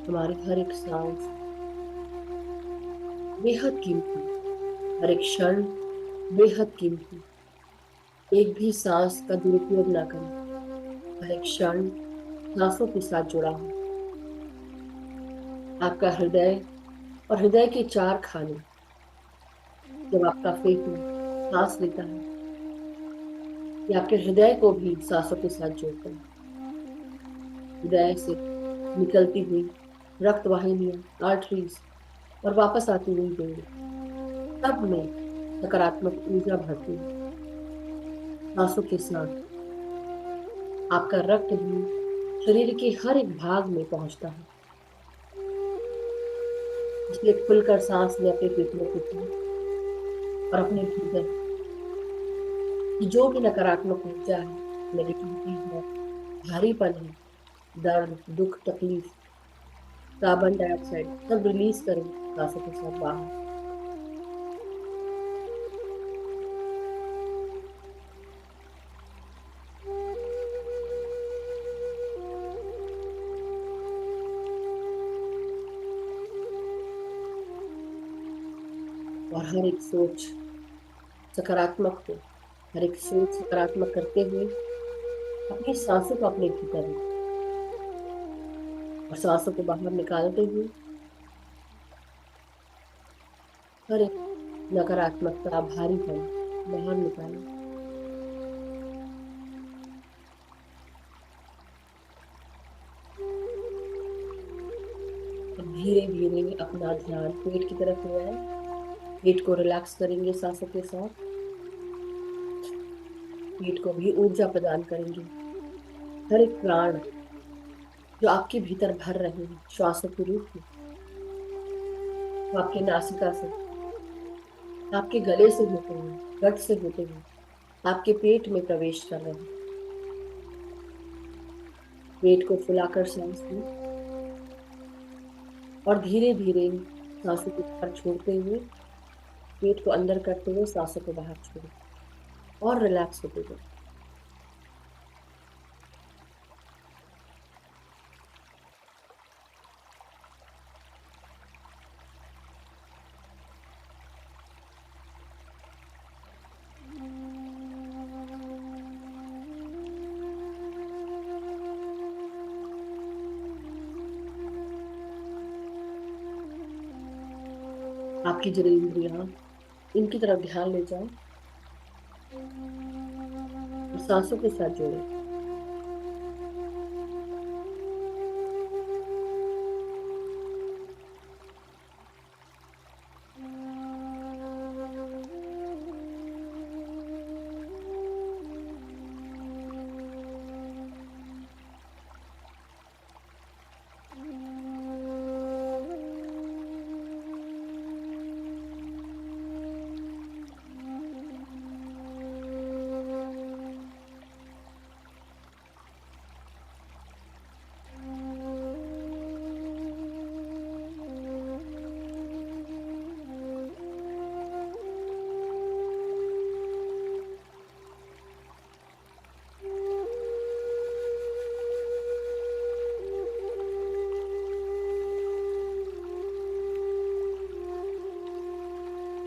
हमारी हर एक सांस बेहद कीमती, हर एक क्षण बेहद कीमती। एक भी सांस का दुरुपयोग ना करें। हर एक क्षण सांसों के साथ जुड़ा हो। आपका हृदय और हृदय के चार खाने, जब आपका फेफड़ा सांस लेता है, ये आपके हृदय को भी सांसों के साथ जोड़ता है। हृदय से निकलती हुई रक्त वाहिनियां, आर्टरीज और वापस आती हुई वेग, सब में सकारात्मक ऊर्जा भरती है। सांसों के साथ आपका रक्त भी शरीर के हर एक भाग में पहुंचता है। इसलिए खुलकर सांस लें अपने फेफड़ों के साथ और अपने भीतर कि जो भी नकारात्मक ऊर्जा है, नेगेटिविटी है, भारीपन है, दर्द, दुख, तकलीफ, कार्बन डाइऑक्साइड सब रिलीज करें सांसों के साथ बाहर। और हर एक सोच सकारात्मक करते हुए अपनी सांसों को अपने भीतर लो और सांसों को बाहर निकालते हुए हर एक नकारात्मकता, भारीपन बाहर निकालो। अब धीरे धीरे अपना ध्यान पेट की तरफ ले आए। पेट को रिलैक्स करेंगे सांसों के साथ। पेट को भी ऊर्जा प्रदान करेंगे। हर एक प्राण जो आपके भीतर भर रहे हैं श्वासों के रूप में, वो आपके नासिका से, आपके गले से होते हुए, गट से होते हुए आपके पेट में प्रवेश कर रहे हैं। पेट को फुलाकर सांस लें और धीरे धीरे सांसों को बाहर छोड़ते हुए, पेट को अंदर करते हुए सांसों को बाहर छोड़ें और रिलैक्स होते जाओ। आपकी जो इंद्रियां, इनकी तरफ ध्यान ले जाओ और सांसों के साथ जोड़े।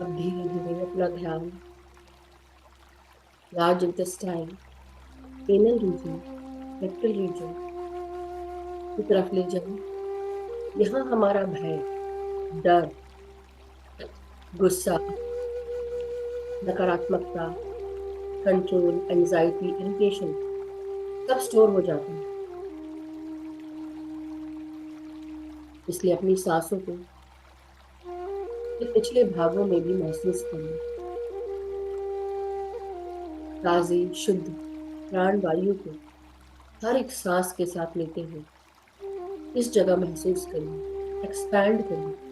अब धीरे धीरे अपना ध्यान large intestine, anal region, rectal region की तरफ ले जाओ। यहाँ हमारा भय, डर, गुस्सा, नकारात्मकता, कंट्रोल, एंजाइटी, इरिटेशन सब स्टोर हो जाते हैं। इसलिए अपनी सांसों को ये पिछले भागों में भी महसूस करना। ताजी शुद्ध प्राण वायु को हर एक सांस के साथ लेते हुए इस जगह महसूस करिए, एक्सपैंड करिए।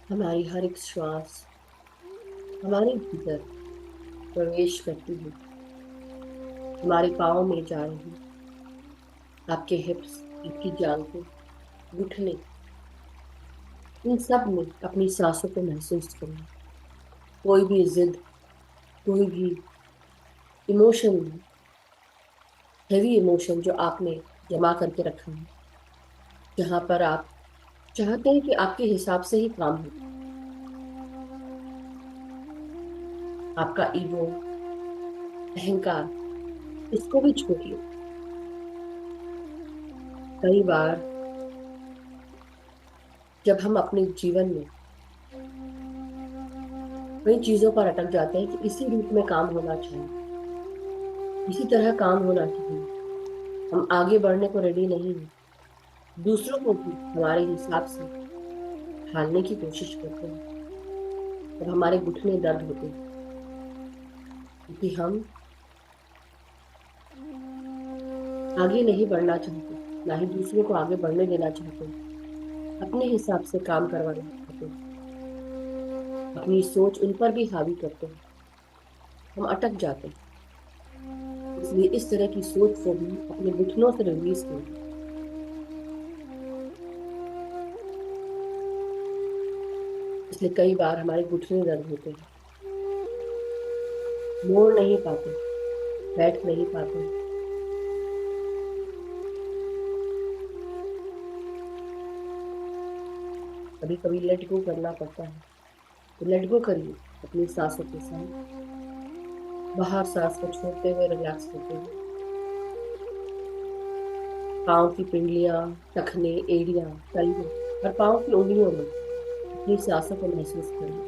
हमारी हर एक श्वास हमारे भीतर प्रवेश करती है, हमारे पाँव में जा रही, आपके हिप्स, आपकी जांघों, घुटने, इन सब में अपनी सांसों को महसूस करना। कोई भी जिद, कोई भी इमोशन, हैवी इमोशन जो आपने जमा करके रखा है, जहां पर आप चाहते हैं कि आपके हिसाब से ही काम हो, आपका ईगो, अहंकार, इसको भी छोड़िए। कई बार जब हम अपने जीवन में कई चीजों पर अटक जाते हैं कि इसी रूप में काम होना चाहिए, इसी तरह काम होना चाहिए, हम आगे बढ़ने को रेडी नहीं हैं, दूसरों को भी हमारे हिसाब से ढालने की कोशिश करते हैं, और हमारे घुटने दर्द होते हैं क्योंकि हम आगे नहीं बढ़ना चाहते, ना ही दूसरों को आगे बढ़ने देना चाहते, अपने हिसाब से काम करवाना चाहते। अपनी सोच उन पर भी हावी करते हैं, हम अटक जाते हैं। इसलिए इस तरह की सोच को भी अपने घुटनों से रिलीज कीजिए। इसलिए कई बार हमारे घुटने दर्द होते हैं, मोड़ नहीं पाते, बैठ नहीं पाते। कभी कभी लेट गो करना पड़ता है, तो लेट गो करिए अपनी सांसों के साथ। बाहर सांस को छोड़ते हुए, रिलैक्स करते हुए, पाँव की पिंडलियां, टखने, एड़ियां, तलवे और पाँव की उंगलियों में अपनी सांसों को महसूस करिए।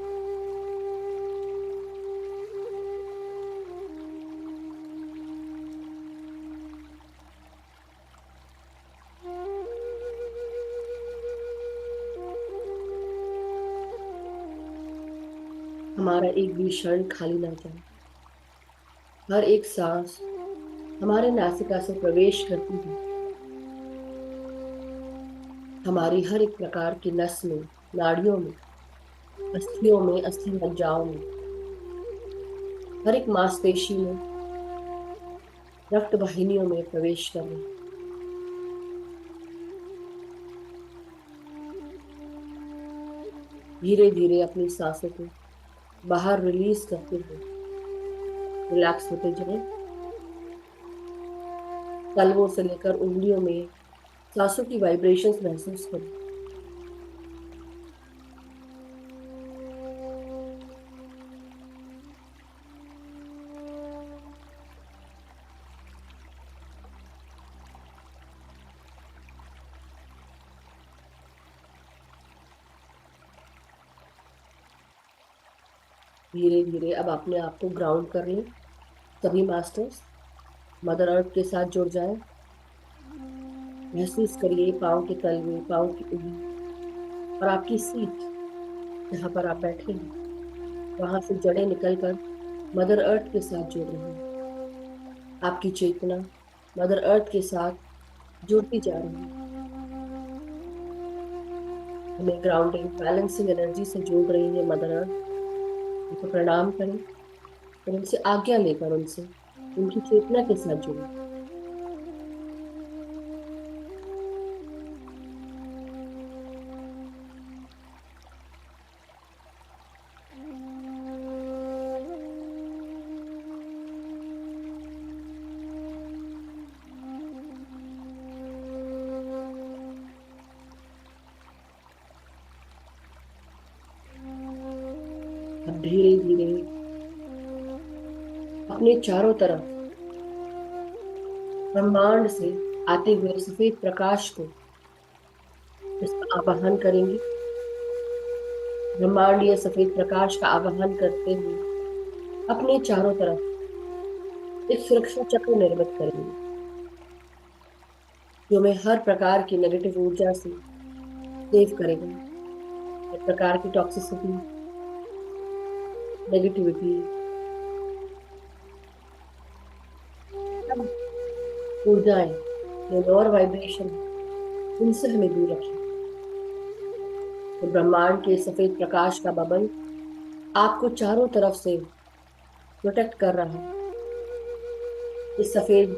हमारा एक भी क्षण खाली ना जाए। हर एक सांस हमारे नासिका से प्रवेश करती है, हमारी हर एक प्रकार की नस में, नाड़ियों में, अस्थियों में, अस्थि मज्जाओं में, हर एक मांसपेशी में, रक्त वाहिनियों में प्रवेश कर रही है। धीरे धीरे अपनी सांसों को बाहर रिलीज करते हुए रिलैक्स होते जाए। तलवों से लेकर उंगलियों में सांसों की वाइब्रेशंस महसूस करें। धीरे धीरे अब अपने आप को ग्राउंड कर लें। सभी मास्टर्स मदर अर्थ के साथ जुड़ जाएं। महसूस करिए पाँव के तलवे, पाँव की उंगली और आपकी सीट, जहां पर आप बैठे हैं, वहां से जड़ें निकलकर मदर अर्थ के साथ जुड़ रही हैं। आपकी चेतना मदर अर्थ के साथ जुड़ती जा रही है, हमें ग्राउंडिंग बैलेंसिंग एनर्जी से जोड़ रही है मदर अर्थ। उनको प्रणाम करें और उनसे आज्ञा लेकर उनसे उनकी चेतना के साथ जुड़ें। अब धीरे धीरे अपने चारों तरफ ब्रह्मांड से आते हुए सफेद प्रकाश को इसका आवाहन करेंगे। ब्रह्मांडीय सफेद प्रकाश का आवाहन करते हुए अपने चारों तरफ एक सुरक्षा चक्र निर्मित करेंगे, जो हमें हर प्रकार की नेगेटिव ऊर्जा से सेव करेगा। हर प्रकार की टॉक्सिसिटी, नेगेटिविटी, सब ऊर्जाएं, जो लोअर वाइब्रेशन, उनसे हमें दूर रखें। तो ब्रह्मांड के सफेद प्रकाश का बबल आपको चारों तरफ से प्रोटेक्ट कर रहा है। इस सफेद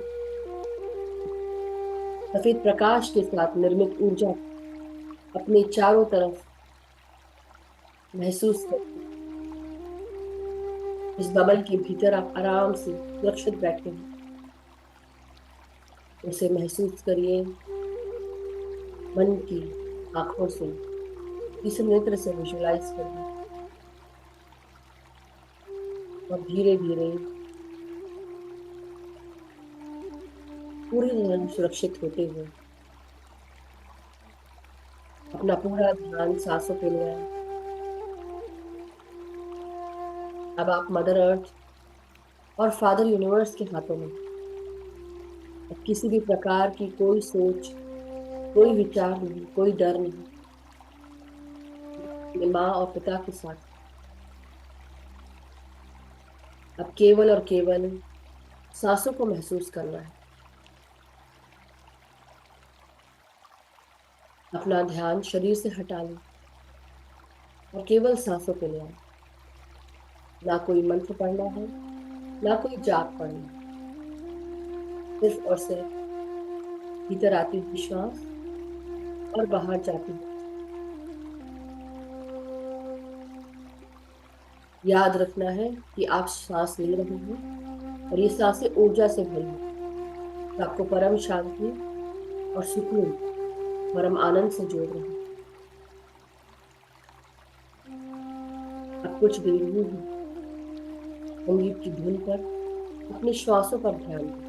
सफेद प्रकाश के साथ निर्मित ऊर्जा अपने चारों तरफ महसूस करें। इस बबल के भीतर आप आराम से सुरक्षित बैठे हैं। उसे महसूस करिए मन की आंखों से, इस नेत्र से विजुलाइज करिए और धीरे धीरे पूरी तरह सुरक्षित होते हुए अपना पूरा ध्यान सांसों पे ले आए। अब आप मदर अर्थ और फादर यूनिवर्स के हाथों में। अब किसी भी प्रकार की कोई सोच, कोई विचार नहीं, कोई डर नहीं। अपने माँ और पिता के साथ अब केवल और केवल सांसों को महसूस करना है। अपना ध्यान शरीर से हटा लें और केवल सांसों पे ले आए। ना कोई मंत्र पढ़ना है, ना कोई जाप पढ़ना है। सिर्फ और सिर्फ भीतर आती हुई श्वास और बाहर जाती हुई। याद रखना है कि आप सांस ले रहे हैं और ये सांसें ऊर्जा से भरी हैं, जो आपको परम शांति और सुकून, परम आनंद से जोड़ रही हैं। अब कुछ देर यूं ही संगीत की धुन पर अपनी श्वासों पर ध्यान दें।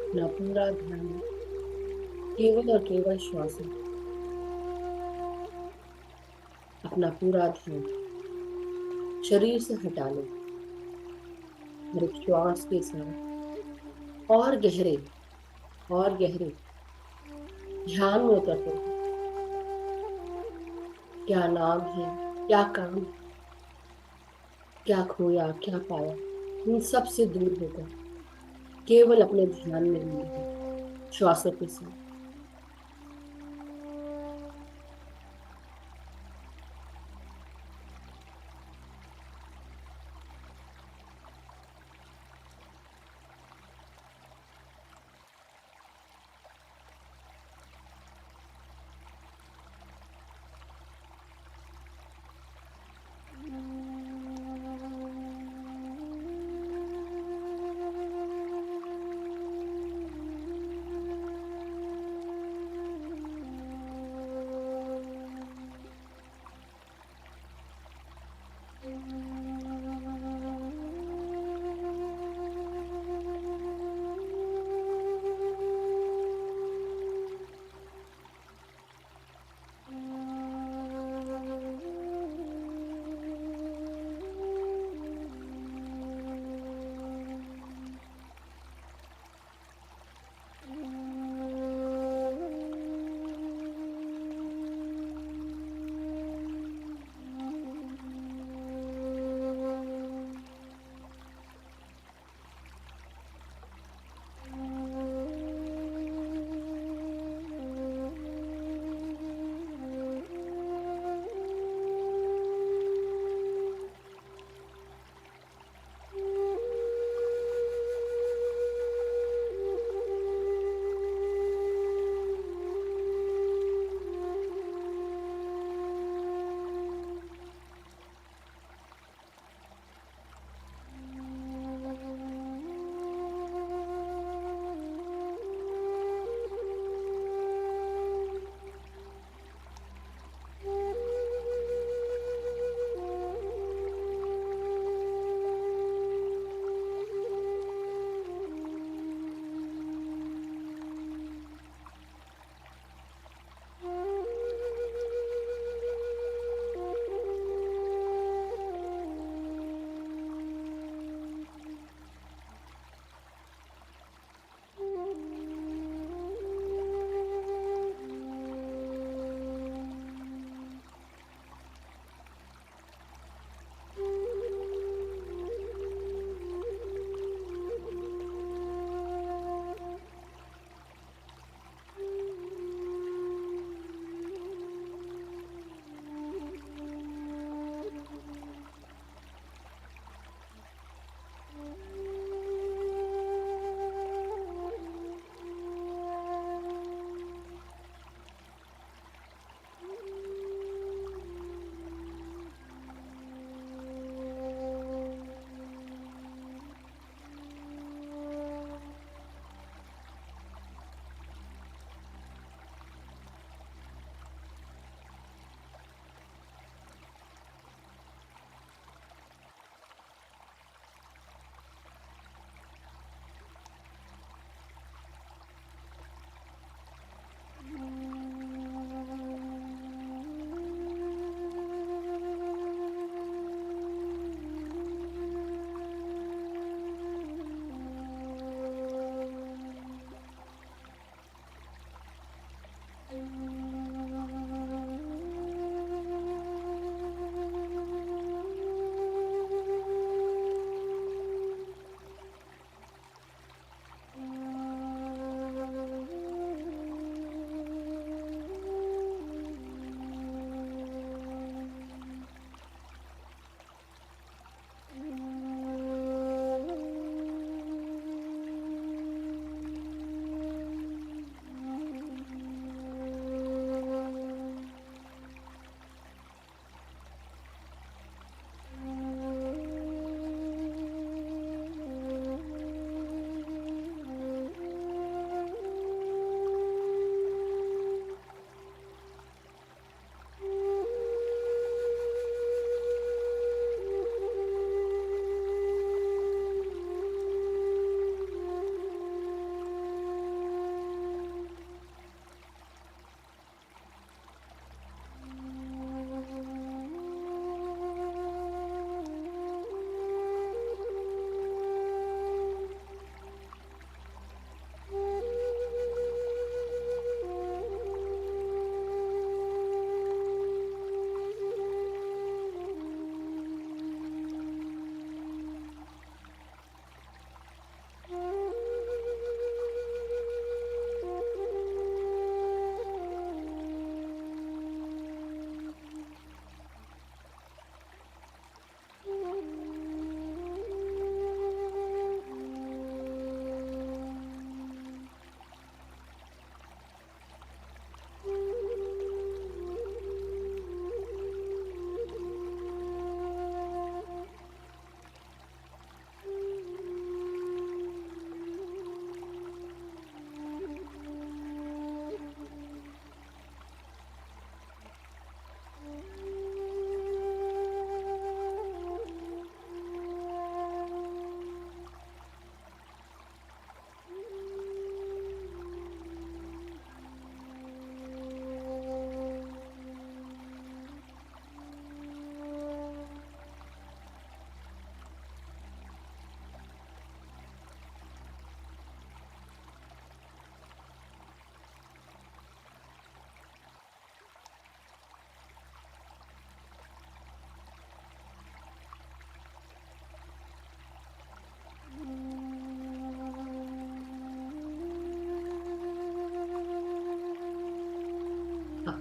अपना पूरा ध्यान केवल और केवल श्वास में। अपना पूरा ध्यान शरीर से हटा लो और एक श्वास के साथ और गहरे और गहरे ध्यान में उतरते हो। क्या नाम है, क्या काम है, क्या खोया क्या पाया, इन सब से दूर होकर केवल अपने ध्यान में लीन हो, श्वासों के साथ।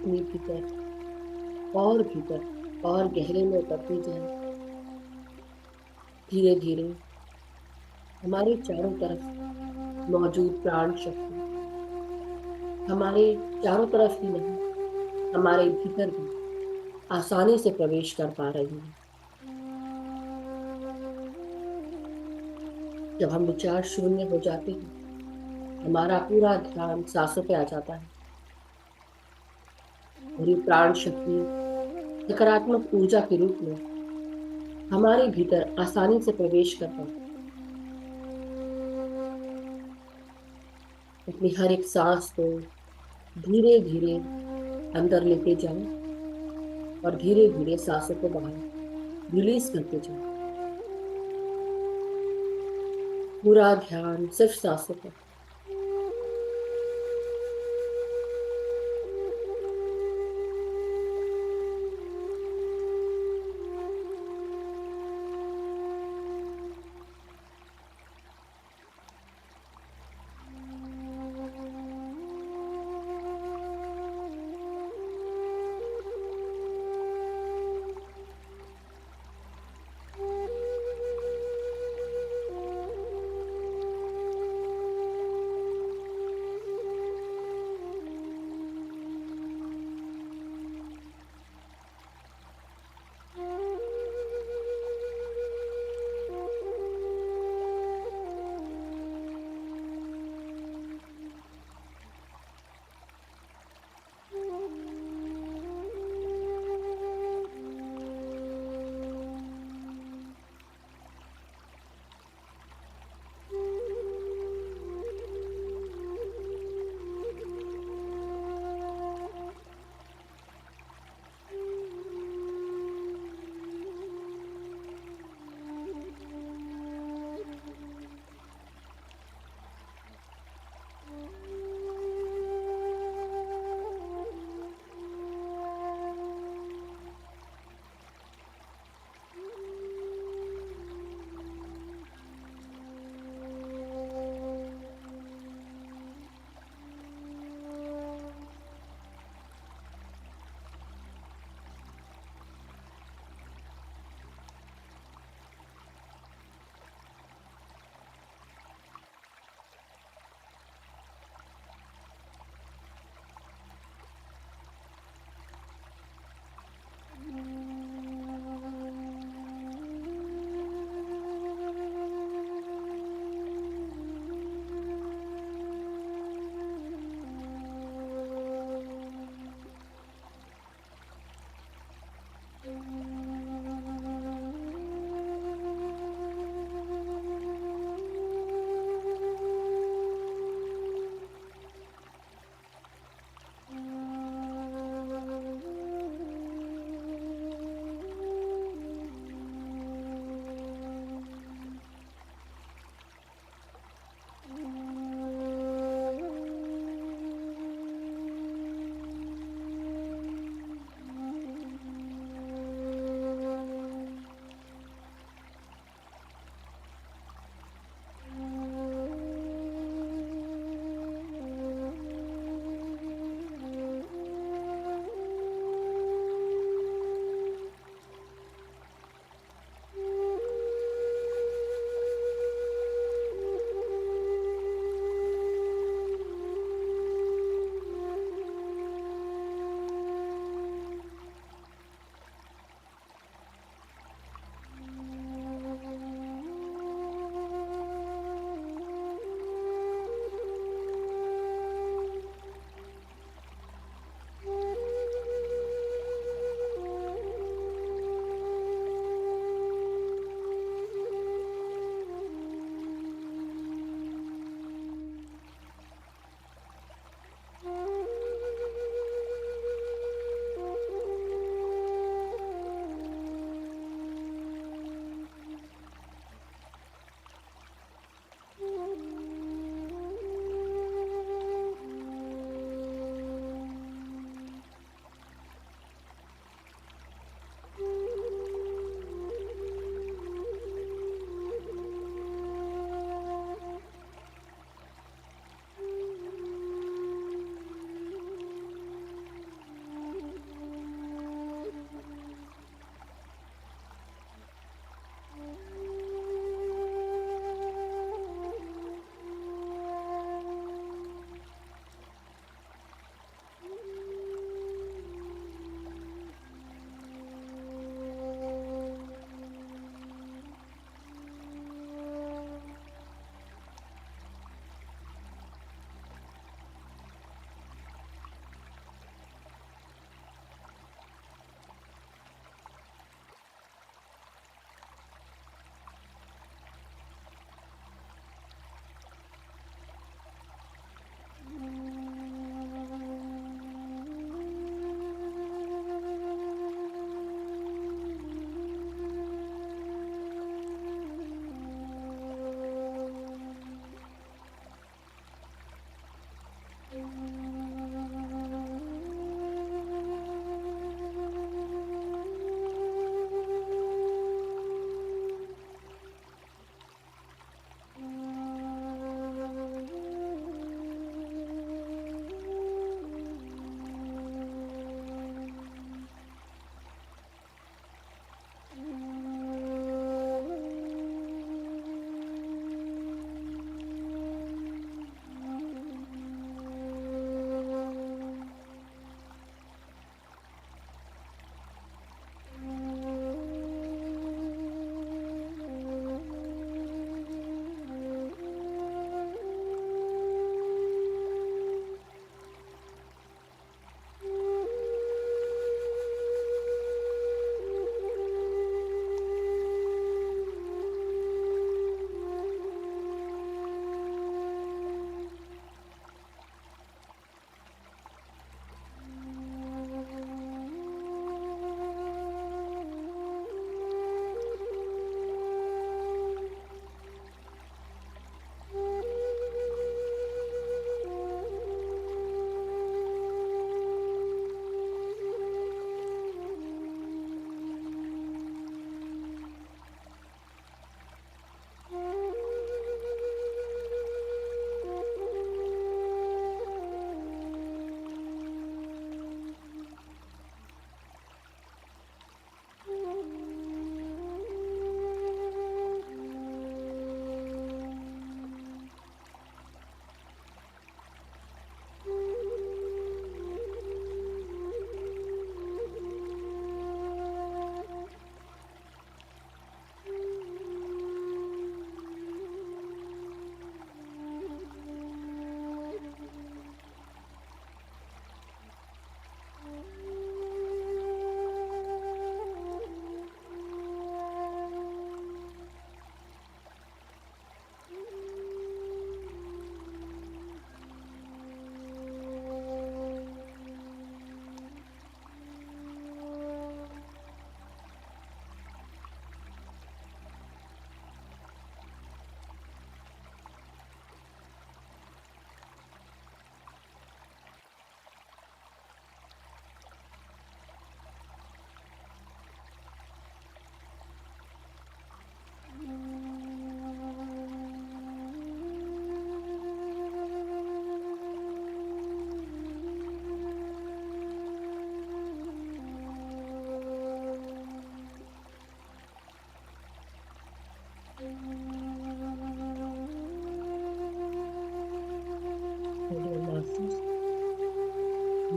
अपने भीतर और भीतर और गहरे में उतरते जाएं। धीरे धीरे हमारे चारों तरफ मौजूद प्राण शक्ति हमारे चारों तरफ ही नहीं, हमारे भीतर भी आसानी से प्रवेश कर पा रही है। जब हम विचार शून्य हो जाते हैं, हमारा पूरा ध्यान सांसों पे आ जाता है और ये प्राण शक्ति सकारात्मक ऊर्जा के रूप में हमारे भीतर आसानी से प्रवेश कर पाती है। अपनी हर एक सांस को धीरे धीरे अंदर लेते जाएं और धीरे धीरे सांसों को बाहर रिलीज करते जाएं। पूरा ध्यान सिर्फ सांसों पर।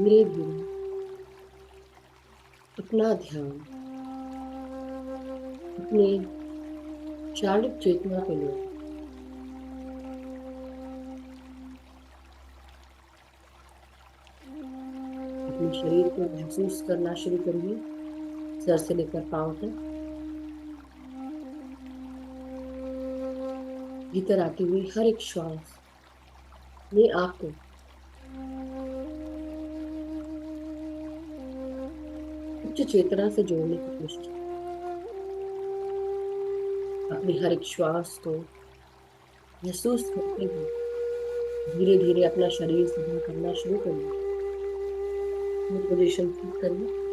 धीरे धीरे अपना ध्यान अपनी शारीरिक चेतना पे ले आए। अपने शरीर को महसूस करना शुरू करिए, सर से लेकर पांव तक। भीतर आती हुई हर एक श्वास ने आपको उच्च चेतना से जोड़ने की कोशिश की। अपनी हर एक श्वास को महसूस करते हुए धीरे धीरे अपना शरीर सीधा करना शुरू करिए। पोजीशन ठीक करिए।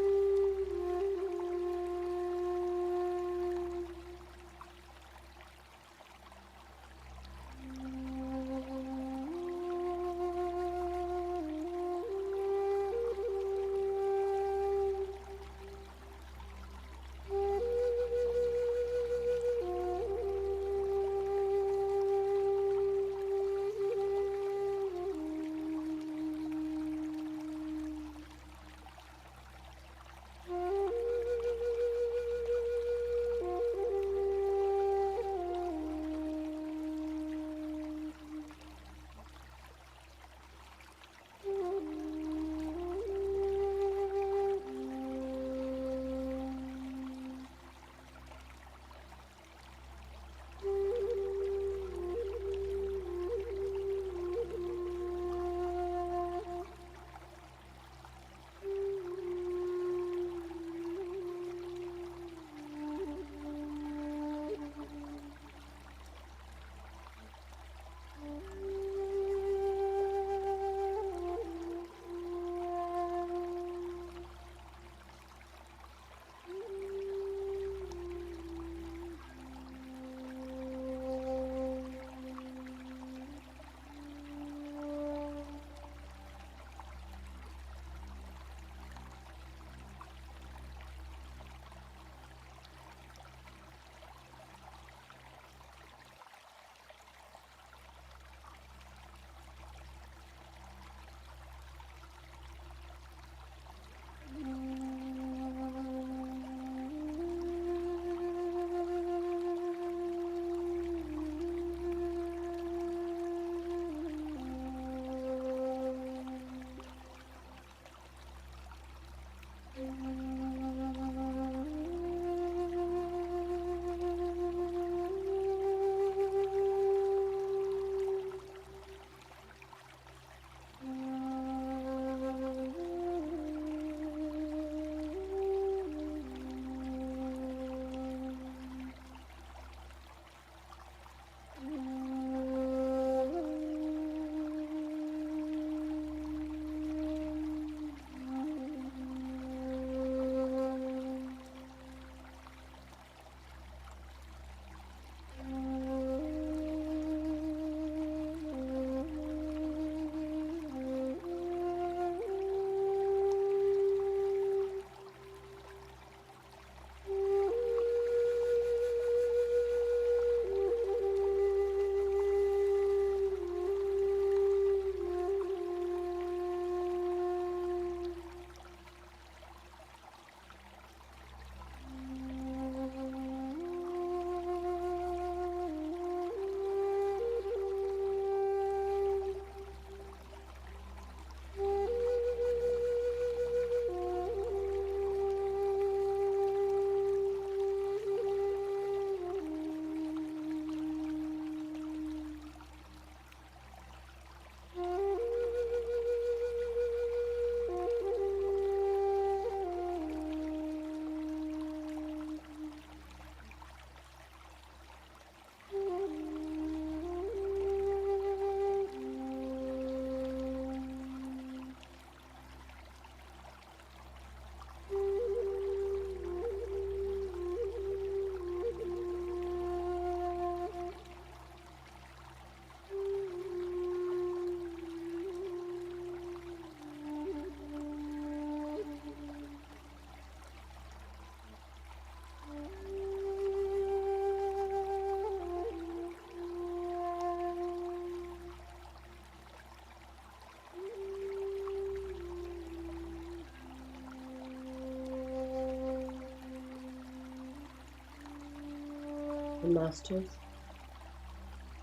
मास्टर्स,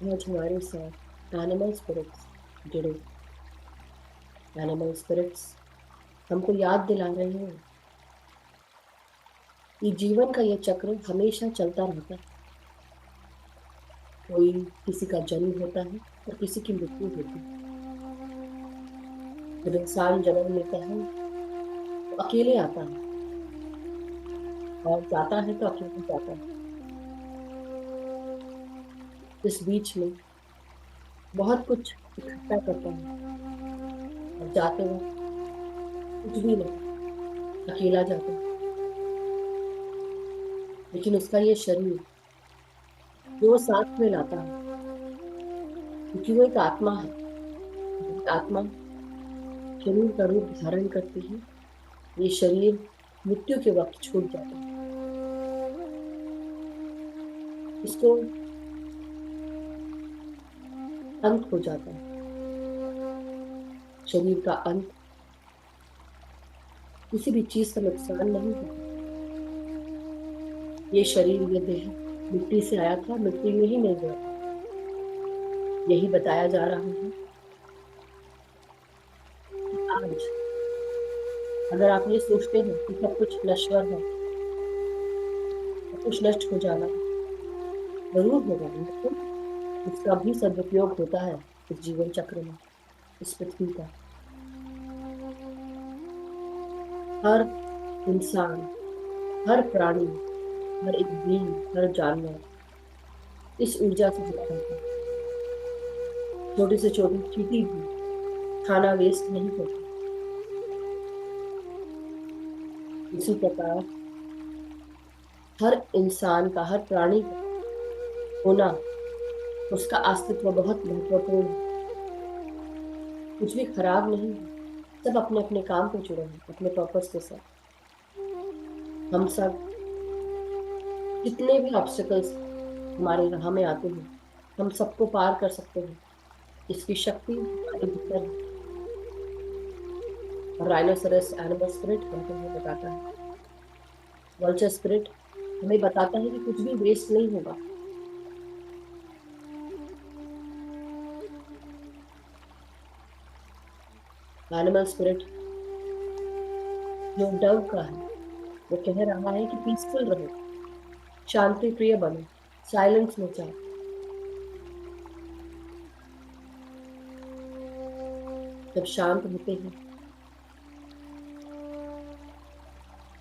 आज हमारे साथ एनिमल स्पिरिट्स जुड़े। एनिमल स्पिरिट्स हमको याद दिला रहे हैं कि जीवन का यह चक्र हमेशा चलता रहता है। कोई किसी का जन्म होता है और किसी की मृत्यु होती है। जब इंसान जन्म लेता है तो अकेले आता है और जाता है तो अकेले जाता है। इस बीच में बहुत कुछ इकट्ठा करता है और जाते वक्त कुछ भी नहीं, अकेला जाता है। लेकिन उसका ये शरीर जो वो साथ में लाता है, क्योंकि वो एक आत्मा है। आत्मा शरीर का रूप धारण करती है। ये शरीर मृत्यु के वक्त छूट जाता है। इसको अंत हो जाता है। शरीर का अंत, किसी भी चीज का नुकसान नहीं होता। ये शरीर, ये देह मिट्टी से आया था, मिट्टी में ही मिल जाएगा। यही बताया जा रहा है कि आज अगर आप ये सोचते हैं कि सब कुछ नश्वर है, सब कुछ नष्ट हो जाना है, जरूर होगा, लेकिन इसका भी सदुपयोग होता है इस जीवन चक्र में, इस पृथ्वी का। हर इंसान, हर प्राणी, हर एक जीव, हर जानवर इस ऊर्जा से जुड़ा रहता है। छोटी से छोटी चींटी भी खाना वेस्ट नहीं करती। इसी प्रकार हर इंसान का, हर प्राणी का होना, उसका अस्तित्व बहुत महत्वपूर्ण है। कुछ भी खराब नहीं है। सब अपने अपने काम पे जुड़े हैं, अपने पर्पस के साथ। हम सब, जितने भी ऑब्स्टिकल्स हमारे राह में आते हैं, हम सबको पार कर सकते हैं। इसकी शक्ति हमारे भीतर है। और राइनोसेरस एनिमल स्पिरिट हमको ये बताता है। वल्चर स्पिरिट हमें बताता है कि कुछ भी वेस्ट नहीं होगा। एनिमल स्पिरिट जो डव का है, वो कह रहा है कि पीसफुल रहो, शांति प्रिय बनो, साइलेंस में जाओ। जब शांत होते हैं,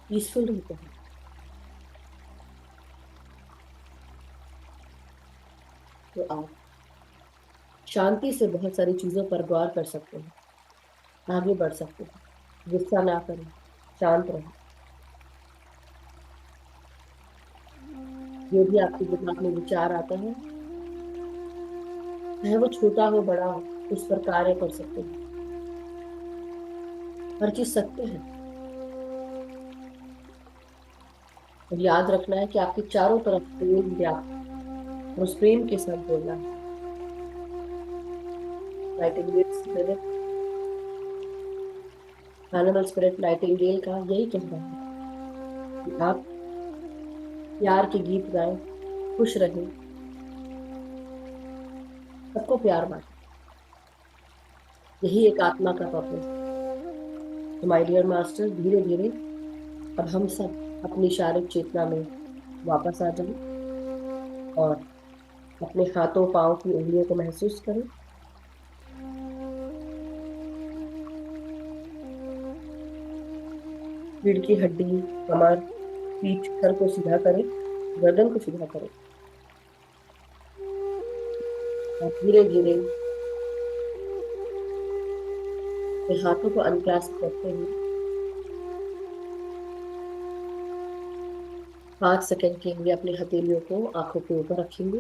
पीसफुल रहते हैं, तो आप शांति से बहुत सारी चीजों पर गौर कर सकते हैं, आगे बढ़ सकते हैं। गुस्सा ना करें, शांत रहें। जो भी आपके दिमाग में विचार आता है, चाहे वो छोटा हो बड़ा हो, उस पर कार्य कर सकते हैं। हर चीज सत्य है। और याद रखना है कि आपके चारों तरफ प्रेम व्याप्त है, और उस प्रेम के साथ बोलना है। Nightingale spirit, animal spirit Nightingale का यही कहना है कि आप प्यार के गीत गाएं, खुश रहें, सबको प्यार बांटें। यही एक आत्मा का पर्पस। तो माय डियर मास्टर, धीरे धीरे अब हम सब अपनी शारीरिक चेतना में वापस आ जाएं और अपने हाथों पांव की उंगलियों को महसूस करें। रीढ़ की हड्डी, कमर, पीठ, सर को सीधा करें, गर्दन को सीधा करें, और धीरे धीरे अपने हाथों को अनक्लास्प करते हुए 5 सेकंड के लिए अपनी हथेलियों को आंखों के ऊपर रखेंगे।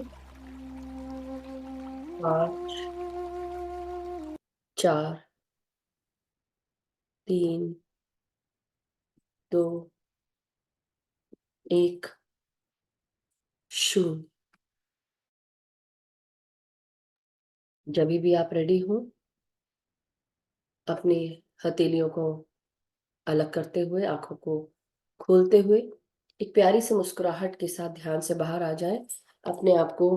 5, 4, 3, 2, 1, शून्य। जब भी आप रेडी हो, अपनी हथेलियों को अलग करते हुए, आंखों को खोलते हुए, एक प्यारी सी मुस्कुराहट के साथ ध्यान से बाहर आ जाए। अपने आप को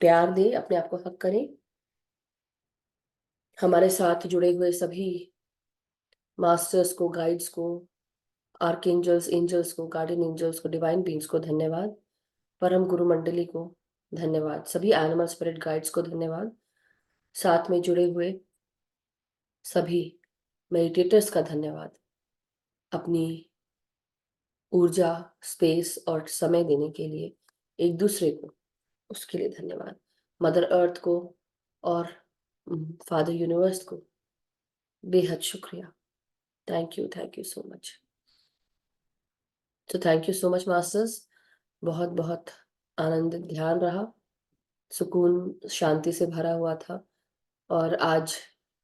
प्यार दे, अपने आप को हक करे। हमारे साथ जुड़े हुए सभी मास्टर्स को, गाइड्स को, आर्कएंजल्स, एंजल्स को, गार्डियन एंजल्स को, डिवाइन बींग्स को धन्यवाद। परम गुरु मंडली को धन्यवाद। सभी एनिमल स्पिरिट गाइड्स को धन्यवाद। साथ में जुड़े हुए सभी मेडिटेटर्स का धन्यवाद। अपनी ऊर्जा, स्पेस और समय देने के लिए एक दूसरे को, उसके लिए धन्यवाद। मदर अर्थ को और फादर यूनिवर्स को बेहद शुक्रिया। Thank you so much. तो thank you so much masters. बहुत बहुत आनंदित ध्यान रहा, सुकून शांति से भरा हुआ था। और आज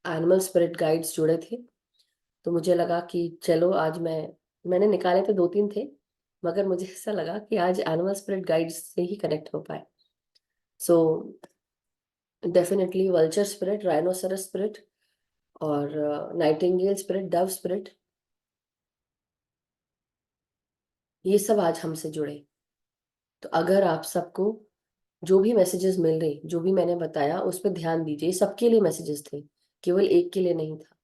एनिमल स्पिरिट गाइड्स जुड़े थे, तो मुझे लगा कि चलो आज मैंने निकाले तो 2-3 थे, मगर मुझे ऐसा लगा कि आज एनिमल स्पिरिट गाइड्स से ही कनेक्ट हो पाए। So definitely vulture spirit, rhinoceros spirit और नाइटिंगेल स्पिरिट, डव स्पिरिट, ये सब आज हमसे जुड़े। तो अगर आप सबको जो भी मैसेजेस मिल रहे, जो भी मैंने बताया, उस पर ध्यान दीजिए। सबके लिए मैसेजेस थे, केवल एक के लिए नहीं था।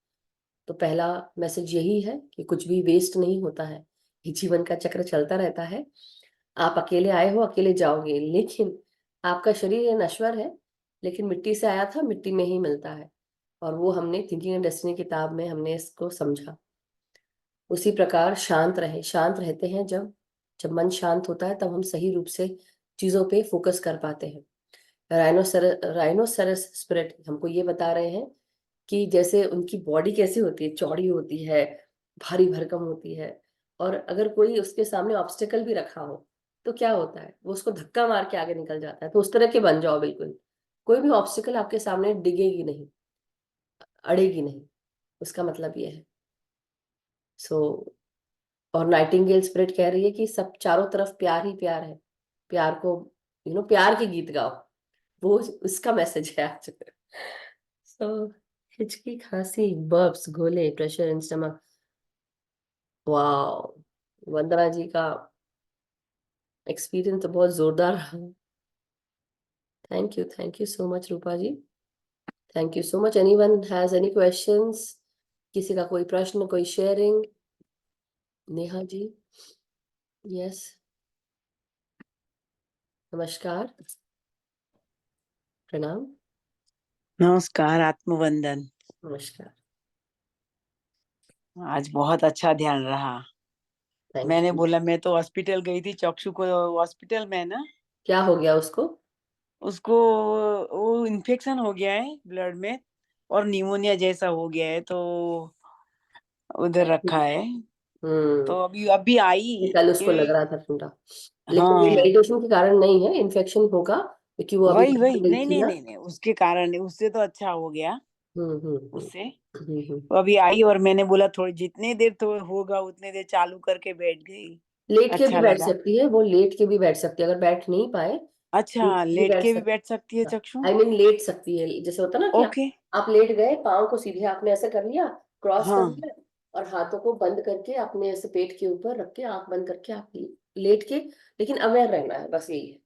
तो पहला मैसेज यही है कि कुछ भी वेस्ट नहीं होता है, ये जीवन का चक्र चलता रहता है। आप अकेले आए हो, अकेले जाओगे, लेकिन आपका शरीर ये नश्वर है, लेकिन मिट्टी से आया था, मिट्टी में ही मिलता है। और वो हमने थिंकिंग एंड डेस्टिनी किताब में हमने इसको समझा। उसी प्रकार शांत रहे, शांत रहते हैं जब जब मन शांत होता है, तब हम सही रूप से चीजों पे फोकस कर पाते हैं। राइनोसरस स्पिरिट हमको ये बता रहे हैं कि जैसे उनकी बॉडी कैसी होती है, चौड़ी होती है, भारी भरकम होती है। और अगर कोई उसके सामने ऑब्स्टेकल भी रखा हो, तो क्या होता है, वो उसको धक्का मार के आगे निकल जाता है। तो उस तरह के बन जाओ बिल्कुल। कोई भी ऑब्स्टेकल आपके सामने डिगेगी नहीं, अड़ेगी नहीं, उसका मतलब ये है। सो और नाइटिंगेल स्पिरिट कह रही है कि सब चारों तरफ प्यार ही प्यार है। प्यार को, प्यार के गीत गाओ। वो उसका मैसेज है आज। सो हिचकी, खांसी, बर्प्स, गोले, प्रेशर इन स्टमक। वाह, वंदना जी का एक्सपीरियंस तो बहुत जोरदार रहा। Thank you so much Rupa ji. Thank you so much. Anyone has any questions? किसी का कोई प्रश्न, कोई शेयरिंग? नेहा जी, यस, नमस्कार, प्रणाम। नमस्कार, आत्मवंदन। नमस्कार। आज बहुत अच्छा ध्यान रहा। थैंक मैंने यू। बोला, मैं तो हॉस्पिटल गई थी, चक्षु को हॉस्पिटल में ना, क्या हो गया उसको? उसको वो इन्फेक्शन हो गया है ब्लड में और निमोनिया जैसा हो गया है, तो उधर रखा है। हम्म। तो अभी अभी आई ये कल उसको लग कि रहा था ठंडा, लेकिन ये हाँ, मेडिटेशन के कारण नहीं है, इन्फेक्शन होगा क्योंकि वो अभी वही बाहर वही, गई नहीं थी नहीं ना। नहीं नहीं, उसके कारण उससे तो अच्छा हो गया हम्म हम्म हम्म उससे। हम्म। तो अभी आई और मैंने बोला थोड़ी जितने देर तो होगा उतने देर चालू करके बैठ गई। लेट के भी अच्छा बैठ लगा। सकती है वो, लेट के भी बैठ सकती है, अगर बैठ नहीं पाए लेट अच्छा, के भी लेट बैठ के भी सकती बैठ सकती है है। चक्षु? आई मीन लेट सकती है, जैसे होता है ना कि ओके। आप लेट गए, पाँव को सीधे आपने ऐसे कर लिया, क्रॉस कर हाँ, लिया, और हाथों को बंद करके अपने ऐसे पेट के ऊपर रख के, आंख बंद करके आप लेट के, लेकिन अवेयर रहना है, बस यही है।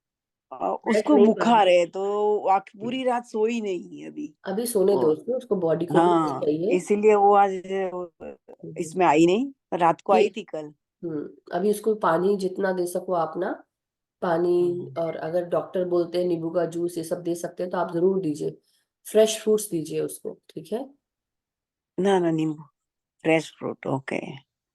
बैठ उसको नहीं पाए, बुखार है तो पूरी रात सोई नहीं है अभी अभी सोने वो। दो उसको बॉडी को भी हाँ, चाहिए। इसीलिए वो आज हम्म। इसमें आई नहीं, रात को आई ये थी कल। अभी उसको पानी जितना दे सको आप ना, पानी। हम्म, और अगर डॉक्टर बोलते हैं नींबू का जूस ये सब दे सकते हैं, तो आप जरूर दीजिए। फ्रेश फ्रूट्स दीजिए उसको, ठीक है? ना ना, नींबू, फ्रेश फ्रूट, ओके।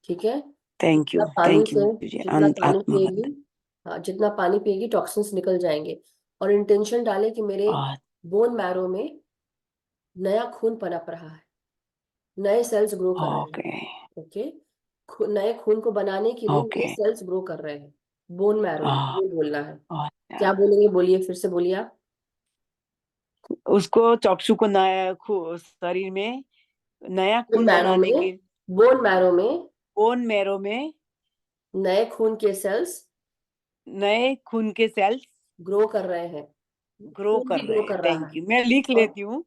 ठीक है। थैंक यू, जितना पानी थैंक से, यू जी। जितना पानी पिएगी, आत्मबंधन। हाँ, जितना पानी पिएगी टॉक्सिन्स निकल जाएंगे। और इंटेंशन डाले कि मेरे और बोन मैरो में नया खून पनप रहा है, नए सेल्स ग्रो कर रहे हैं। Okay okay. नए खून को बनाने के लिए नए ओके। सेल्स ग्रो कर रहे हैं बोन मैरो में, हाँ, ये बोलना है। अच्छा। क्या बोलेंगे, बोलिए, फिर से बोलिए आप। उसको चक्षु को नया शरीर में नया बोन खून मैरो बनाने में, के, बोन मैरो में बोन मैरो में नए खून के सेल्स नए खून के सेल्स ग्रो कर रहे हैं, ग्रो खून कर भी ग्रो रहे हैं। कर रहा थैंक है। यू, मैं लिख और लेती हूँ।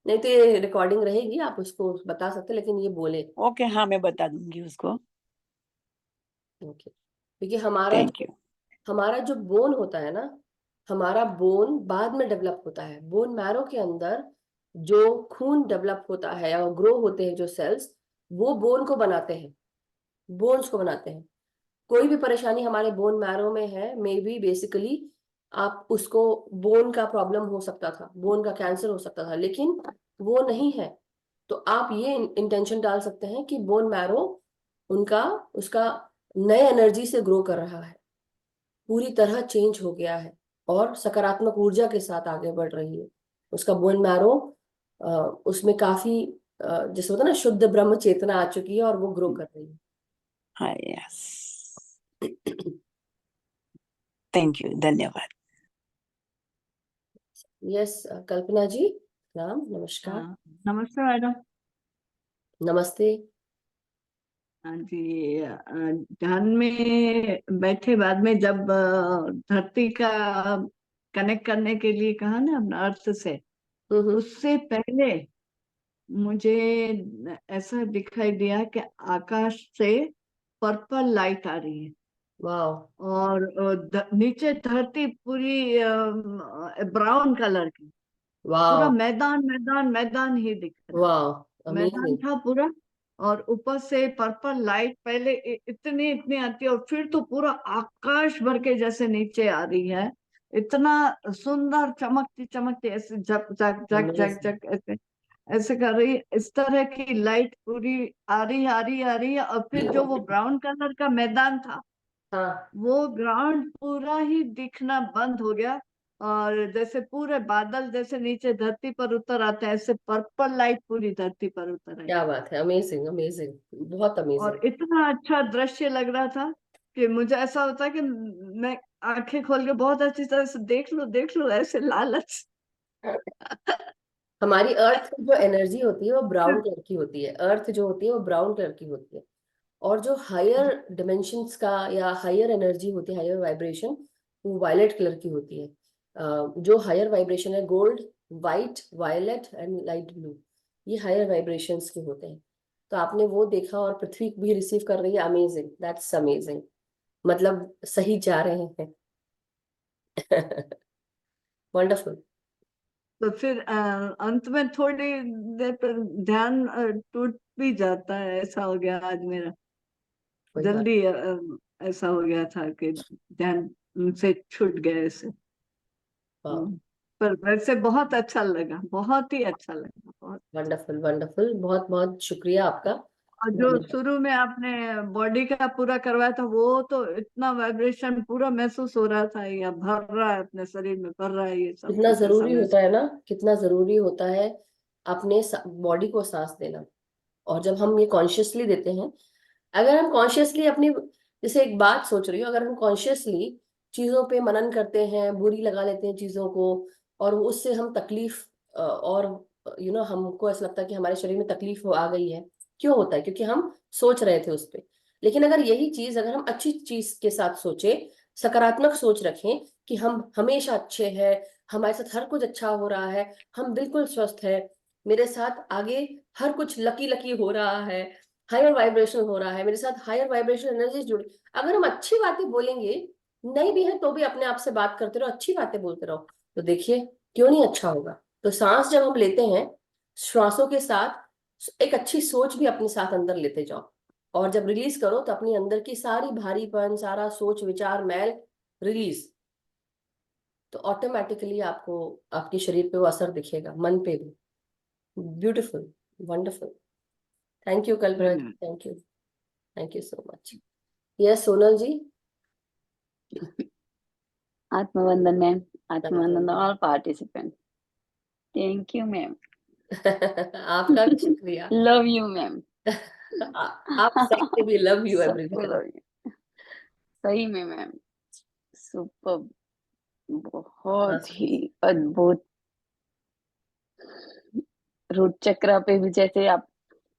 नहीं तो ये रिकॉर्डिंग रहेगी, आप उसको बता सकते हैं, लेकिन ये बोले। ओके, हाँ, मैं बता दूंगी उसको। ओके, क्योंकि हमारा थैंक जो यू। हमारा जो बोन होता है ना, हमारा बोन बाद में डेवलप होता है। बोन मैरो के अंदर जो खून डेवलप होता है और ग्रो होते हैं जो सेल्स, वो बोन को बनाते हैं, बोन्स को बनाते हैं। कोई भी परेशानी हमारे बोन मैरो में है, मे बी बेसिकली आप उसको, बोन का प्रॉब्लम हो सकता था, बोन का कैंसर हो सकता था, लेकिन वो नहीं है। तो आप ये इंटेंशन डाल सकते हैं कि बोन मैरो उनका, उसका नए एनर्जी से ग्रो कर रहा है, पूरी तरह चेंज हो गया है और सकारात्मक ऊर्जा के साथ आगे बढ़ रही है। उसका बोन मैरो, उसमें काफी जैसे होता है ना, शुद्ध ब्रह्म चेतना आ चुकी है और वो ग्रो कर रही हाँ, यस, है। थैंक यू, धन्यवाद। यस, कल्पना जी, राम नमस्कार। हाँ, नमस्ते मैडम। नमस्ते। हाँ जी, ध्यान में बैठे बाद में जब धरती का कनेक्ट करने के लिए कहा ना अपना अर्थ से, हम्म। उससे पहले मुझे ऐसा दिखाई दिया कि आकाश से पर्पल लाइट आ रही है वाह। और नीचे धरती पूरी ब्राउन कलर की, पूरा वाह। मैदान मैदान मैदान ही दिख रहा है। वाह। मैदान अमेजिंग। था पूरा, और ऊपर से पर्पल लाइट पहले इतनी इतनी आती है और फिर तो पूरा आकाश भर के जैसे नीचे आ रही है। इतना सुंदर, चमकती चमकती ऐसे झक झक झक झक अमेजिंग। झक ऐसे ऐसे कर रही है। इस तरह की लाइट पूरी आ रही आ रही आ रही है, और फिर जो वो ब्राउन कलर का मैदान था, हाँ। वो ग्राउंड पूरा ही दिखना बंद हो गया। और जैसे पूरे बादल जैसे नीचे धरती पर उतर आते हैं, ऐसे पर्पल लाइट पूरी धरती पर उतर आई। क्या बात है, अमेजिंग अमेजिंग, बहुत अमेजिंग। और इतना अच्छा दृश्य लग रहा था कि मुझे ऐसा होता कि मैं आंखें खोल के बहुत अच्छी तरह से देख लूं ऐसे लालच। हमारी अर्थ की जो एनर्जी होती है वो ब्राउन कलर की होती है, अर्थ जो होती है वो ब्राउन कलर की होती है। और जो हायर डिमेंशंस का या हायर एनर्जी होती है, हायर वाइब्रेशन, वो वायलेट कलर की होती है। जो हायर वाइब्रेशन है, gold, white, violet and light blue, ये हायर वाइब्रेशंस के होते हैं। तो आपने वो देखा और पृथ्वी भी रिसीव कर रही है, अमेजिंग, दैट्स अमेजिंग। मतलब सही जा रहे हैं। वंडरफुल। तो फिर अंत में थोड़ी देर पर ध्यान टूट भी जाता है। ऐसा हो गया आज मेरा, कोई बात। जल्दी ऐसा हो गया था कि ध्यान से छूट गया ऐसे। वाह। पर वैसे बहुत अच्छा लगा, बहुत ही अच्छा लगा, बहुत। वंडरफुल वंडरफुल, बहुत बहुत शुक्रिया आपका। और जो धन्यवाद। शुरू में आपने बॉडी का पूरा करवाया था, वो तो इतना वाइब्रेशन पूरा महसूस हो रहा था, या भर रहा है अपने शरीर में, भर रहा है, ये सब कितना कुछ ऐसा जरूरी महसूस। होता है ना, कितना जरूरी होता है अपने बॉडी को सांस देना। और जब हम ये कॉन्शियसली देते हैं, अगर हम कॉन्शियसली अपनी, जैसे एक बात सोच रही हूँ, अगर हम कॉन्शियसली चीजों पे मनन करते हैं, बुरी लगा लेते हैं चीजों को, और उससे हम तकलीफ, और हमको ऐसा लगता है कि हमारे शरीर में तकलीफ आ गई है। क्यों होता है? क्योंकि हम सोच रहे थे उस पे। लेकिन अगर यही चीज, अगर हम अच्छी चीज के साथ सोचे, सकारात्मक सोच रखें कि हम हमेशा अच्छे हैं, हमारे साथ हर कुछ अच्छा हो रहा है, हम बिल्कुल स्वस्थ है, मेरे साथ आगे हर कुछ लकी लकी हो रहा है, हायर वाइब्रेशन हो रहा है, मेरे साथ हायर वाइब्रेशन एनर्जी जुड़ी, अगर हम अच्छी बातें बोलेंगे, नहीं भी है तो भी अपने आप से बात करते रहो, अच्छी बातें बोलते रहो, तो देखिए क्यों नहीं अच्छा होगा। तो सांस जब हम लेते हैं, श्वासों के साथ एक अच्छी सोच भी अपने साथ अंदर लेते जाओ, और जब रिलीज करो तो अपनी अंदर की सारी भारीपन, सारा सोच विचार मैल रिलीज, तो ऑटोमेटिकली आपको आपके शरीर पे वो असर दिखेगा, मन पे भी। Beautiful. Wonderful. Thank you Kalpana ji, धन्यवाद। Thank you so much. Yes Sonal ji. आत्मवंदन मैम, आत्मवंदन नमस्ते। All participant. Thank you ma'am. आपका भी शुक्रिया। Love you ma'am. आप सबके भी लव यू सबको एवरीवन। Love you. सही में मैम, सुपर, बहुत ही अद्भुत। रूट चक्रा पे भी जैसे आप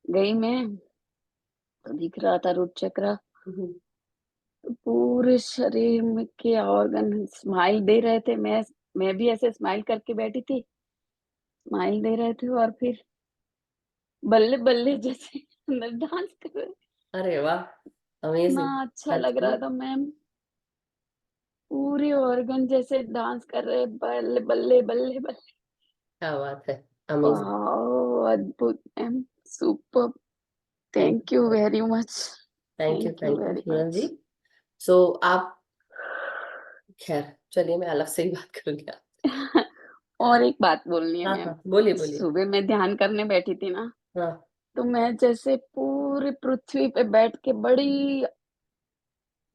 गई, मैं तो दिख रहा था रूट चक्रा, तो पूरे शरीर में के ऑर्गन स्माइल दे रहे थे। मैं भी ऐसे स्माइल करके बैठी थी, स्माइल दे रहे थे, और फिर बल्ले बल्ले जैसे अंदर डांस कर रहे थे। अरे वाह, इतना अमेजिंग। अच्छा लग रहा था मैम। पूरे ऑर्गन जैसे डांस कर रहे, बल्ले बल्ले बल्ले बल्ले। क्या बात है, अमेजिंग। वाह, अद्भुत ma'am, super. Thank thank you very much. Thank you thank you very Sonal ji. Much. So आप, खैर चलिए मैं अलग से ही बात करूंगी और एक बात बोलनी है हाँ मैम। हाँ, बोलिए बोलिए। सुबह मैं ध्यान करने बैठी थी ना, हाँ, तो मैं जैसे पूरी पृथ्वी पे बैठ के बड़ी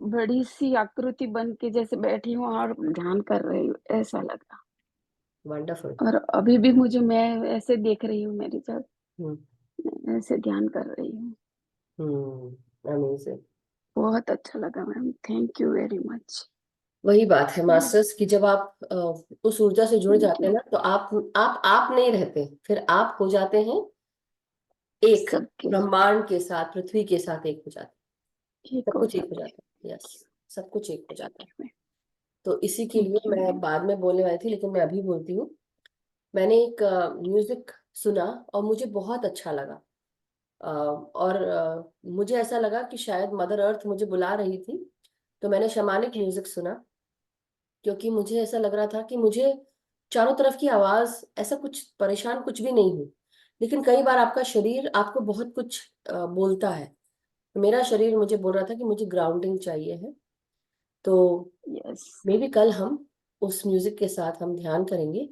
बड़ी सी आकृति बन के जैसे बैठी हूँ और ध्यान कर रही हूँ, ऐसा लगा। वंडरफुल। और अभी भी मुझे, मैं ऐसे देख रही हूँ मेरी तरफ, हम्म मैं ऐसे ध्यान कर रही हूँ। अमेजिंग। बहुत अच्छा लगा ma'am, thank you very much. वही बात है मास्टर्स की, जब आप उस ऊर्जा से जुड़ थैंक जाते हैं यू। ना, तो आप नहीं रहते, फिर आप हो जाते हैं एक, सबके ब्रह्मांड के साथ, पृथ्वी के साथ एक हो जाते हैं, एक सब हो कुछ एक हो जाते जाता है। यस, सब कुछ एक हो जाता है। हैं। तो इसी के लिए थैंक यू मैं मैम। बाद में बोलने वाली थी, लेकिन मैं अभी बोलती हूँ। मैंने एक म्यूजिक सुना और मुझे बहुत अच्छा लगा। और मुझे ऐसा लगा कि शायद मदर अर्थ मुझे बुला रही थी। तो मैंने शमानिक म्यूजिक सुना, क्योंकि मुझे ऐसा लग रहा था कि मुझे चारों तरफ की आवाज, ऐसा कुछ परेशान कुछ भी नहीं हूँ, लेकिन कई बार आपका शरीर आपको बहुत कुछ बोलता है। तो मेरा शरीर मुझे बोल रहा था कि मुझे ग्राउंडिंग चाहिए है। तो यस। मे बी कल हम उस म्यूजिक के साथ हम ध्यान करेंगे।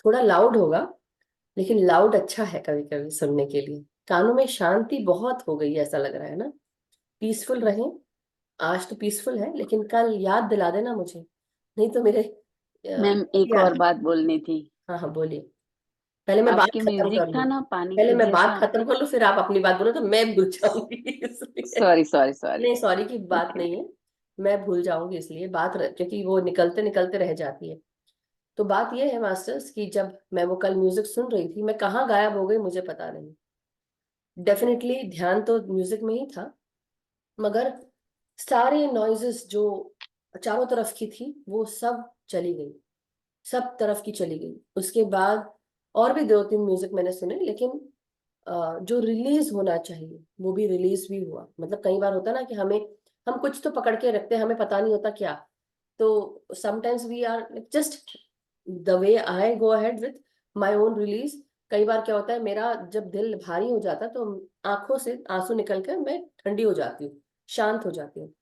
थोड़ा लाउड होगा, लेकिन लाउड अच्छा है कभी कभी सुनने के लिए। कानों में शांति बहुत हो गई है, ऐसा लग रहा है ना। पीसफुल रहें। आज तो पीसफुल है, लेकिन कल याद दिला देना मुझे, नहीं तो मेरे मैम एक और बात बोलनी थी। हाँ हाँ, बोलिए। पहले मैं बात आपके खत्म म्यूजिक कर था लूं। ना पानी पहले के मैं बात जैसा। खत्म कर लूं, फिर आप अपनी बात बोलो तो मैं भूल जाऊंगी इसलिए। Sorry sorry sorry. नहीं, सॉरी की बात ओके। नहीं है। मैं भूल जाऊंगी इसलिए क्योंकि वो निकलते निकलते रह जाती है। तो बात ये है मास्टर्स कि जब मैं वो कल म्यूजिक सुन रही थी, मैं कहाँ गायब हो गई मुझे पता नहीं। डेफिनेटली ध्यान तो म्यूजिक में ही था, मगर सारे नॉइजेस जो चारों तरफ की थी वो सब चली गई, सब तरफ की चली गई। उसके बाद और भी दो तीन म्यूजिक मैंने सुने, लेकिन जो रिलीज होना चाहिए वो भी रिलीज भी हुआ। मतलब कई बार होता है ना कि हम कुछ तो पकड़ के रखते हैं, हमें पता नहीं होता क्या। तो sometimes we are just the way I go ahead with my own release. कई बार क्या होता है, मेरा जब दिल भारी हो जाता है तो आंखों से आंसू निकल कर मैं ठंडी हो जाती हूँ, शांत हो जाती हूँ।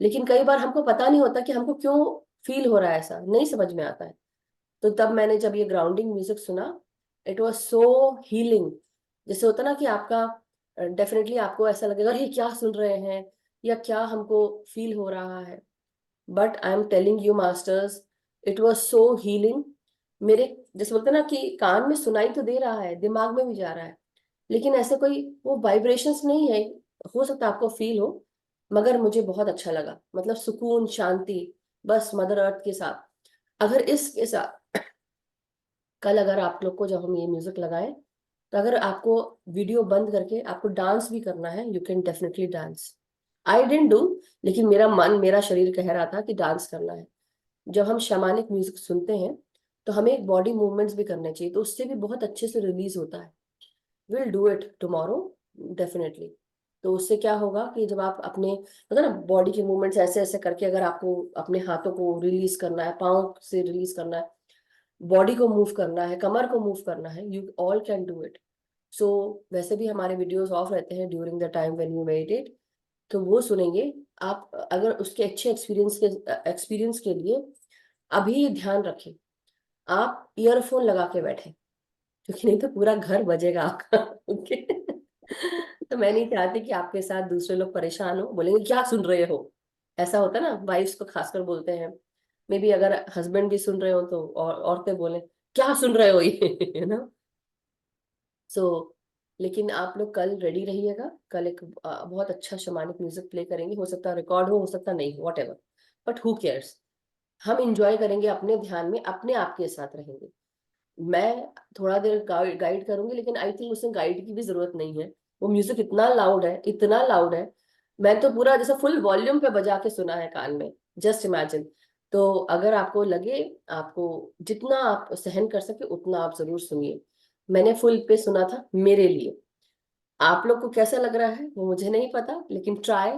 लेकिन कई बार हमको पता नहीं होता कि हमको क्यों फील हो रहा है, ऐसा नहीं समझ में आता है। तो तब मैंने जब ये ग्राउंडिंग म्यूजिक सुना, इट वॉज सो हीलिंग। जैसे होता ना कि आपका डेफिनेटली आपको ऐसा लगेगा अरे क्या सुन रहे हैं, या क्या हमको फील हो रहा है। But I am telling you masters, it was so healing. मेरे, जैसे बोलते ना कि कान में सुनाई तो दे रहा है, दिमाग में भी जा रहा है, लेकिन ऐसे कोई वो वाइब्रेशंस नहीं है। हो सकता है आपको फील हो, मगर मुझे बहुत अच्छा लगा। मतलब सुकून, शांति, बस मदर अर्थ के साथ। अगर इसके साथ कल अगर आप लोग को, जब हम ये म्यूजिक लगाएं, तो अगर आपको वीडियो बंद करके आपको डांस भी करना है, you can definitely dance. I didn't do, लेकिन मेरा मन, मेरा शरीर कह रहा था कि डांस करना है। जब हम शमानिक म्यूजिक सुनते हैं तो हमें एक बॉडी मूवमेंट्स भी करने चाहिए, तो उससे भी बहुत अच्छे से रिलीज होता है। Will do it tomorrow, definitely. तो उससे क्या होगा कि जब आप अपने, मतलब ना, बॉडी के मूवमेंट्स ऐसे ऐसे करके, अगर आपको अपने हाथों को रिलीज करना है, पाँव से रिलीज करना है, बॉडी को मूव करना है, कमर को मूव करना है, you all can do it. So वैसे भी हमारे वीडियोस ऑफ रहते हैं during the time when you meditate, तो वो सुनेंगे आप। अगर उसके अच्छे एक्सपीरियंस के लिए अभी ये ध्यान रखें, आप ईयरफोन लगा के बैठे, क्योंकि नहीं तो पूरा घर बजेगा आपका ओके। तो मैं नहीं चाहती कि आपके साथ दूसरे लोग परेशान हो, बोलेंगे क्या सुन रहे हो। ऐसा होता है ना, वाइफ्स को खासकर बोलते हैं। मे बी अगर हस्बैंड भी सुन रहे हो तो औरतें बोले क्या सुन रहे हो ये है ना। सो लेकिन आप लोग कल रेडी रहिएगा। कल एक बहुत अच्छा शमानिक म्यूजिक प्ले करेंगे। हो सकता है रिकॉर्ड हो सकता नहीं, what ever, but who cares. हम इंजॉय करेंगे अपने ध्यान में, अपने आप के साथ रहेंगे। मैं थोड़ा देर गाइड करूंगी, लेकिन आई थिंक उसमें गाइड की भी जरूरत नहीं है। वो म्यूजिक इतना लाउड है, इतना लाउड है। मैं तो पूरा जैसे फुल वॉल्यूम पे बजा के सुना है कान में, जस्ट इमेजिन। तो अगर आपको लगे, आपको जितना आप सहन कर सके उतना आप जरूर सुनिए। मैंने फुल पे सुना था मेरे लिए। आप लोग को कैसा लग रहा है वो मुझे नहीं पता, लेकिन ट्राई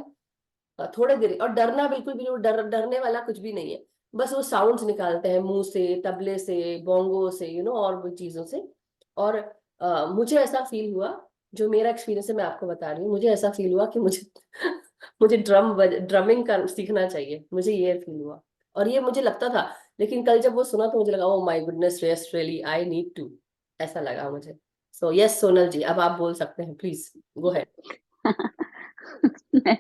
थोड़े देर। और डरना बिल्कुल भी नहीं, डरने वाला कुछ भी नहीं है। बस वो साउंड्स निकालते हैं मुंह से, तबले से, बोंगो से, और भी चीजों से। और मुझे ऐसा फील हुआ, जो मेरा एक्सपीरियंस है मैं आपको बता रही हूँ, मुझे ऐसा फील हुआ कि मुझे मुझे ड्रमिंग का सीखना चाहिए, मुझे ये फील हुआ। और ये मुझे लगता था, लेकिन कल जब वो सुना तो मुझे लगा, oh my goodness, yes really I need to, ऐसा लगा मुझे। सो यस सोनल जी, अब आप बोल सकते हैं, प्लीज गो है। मैं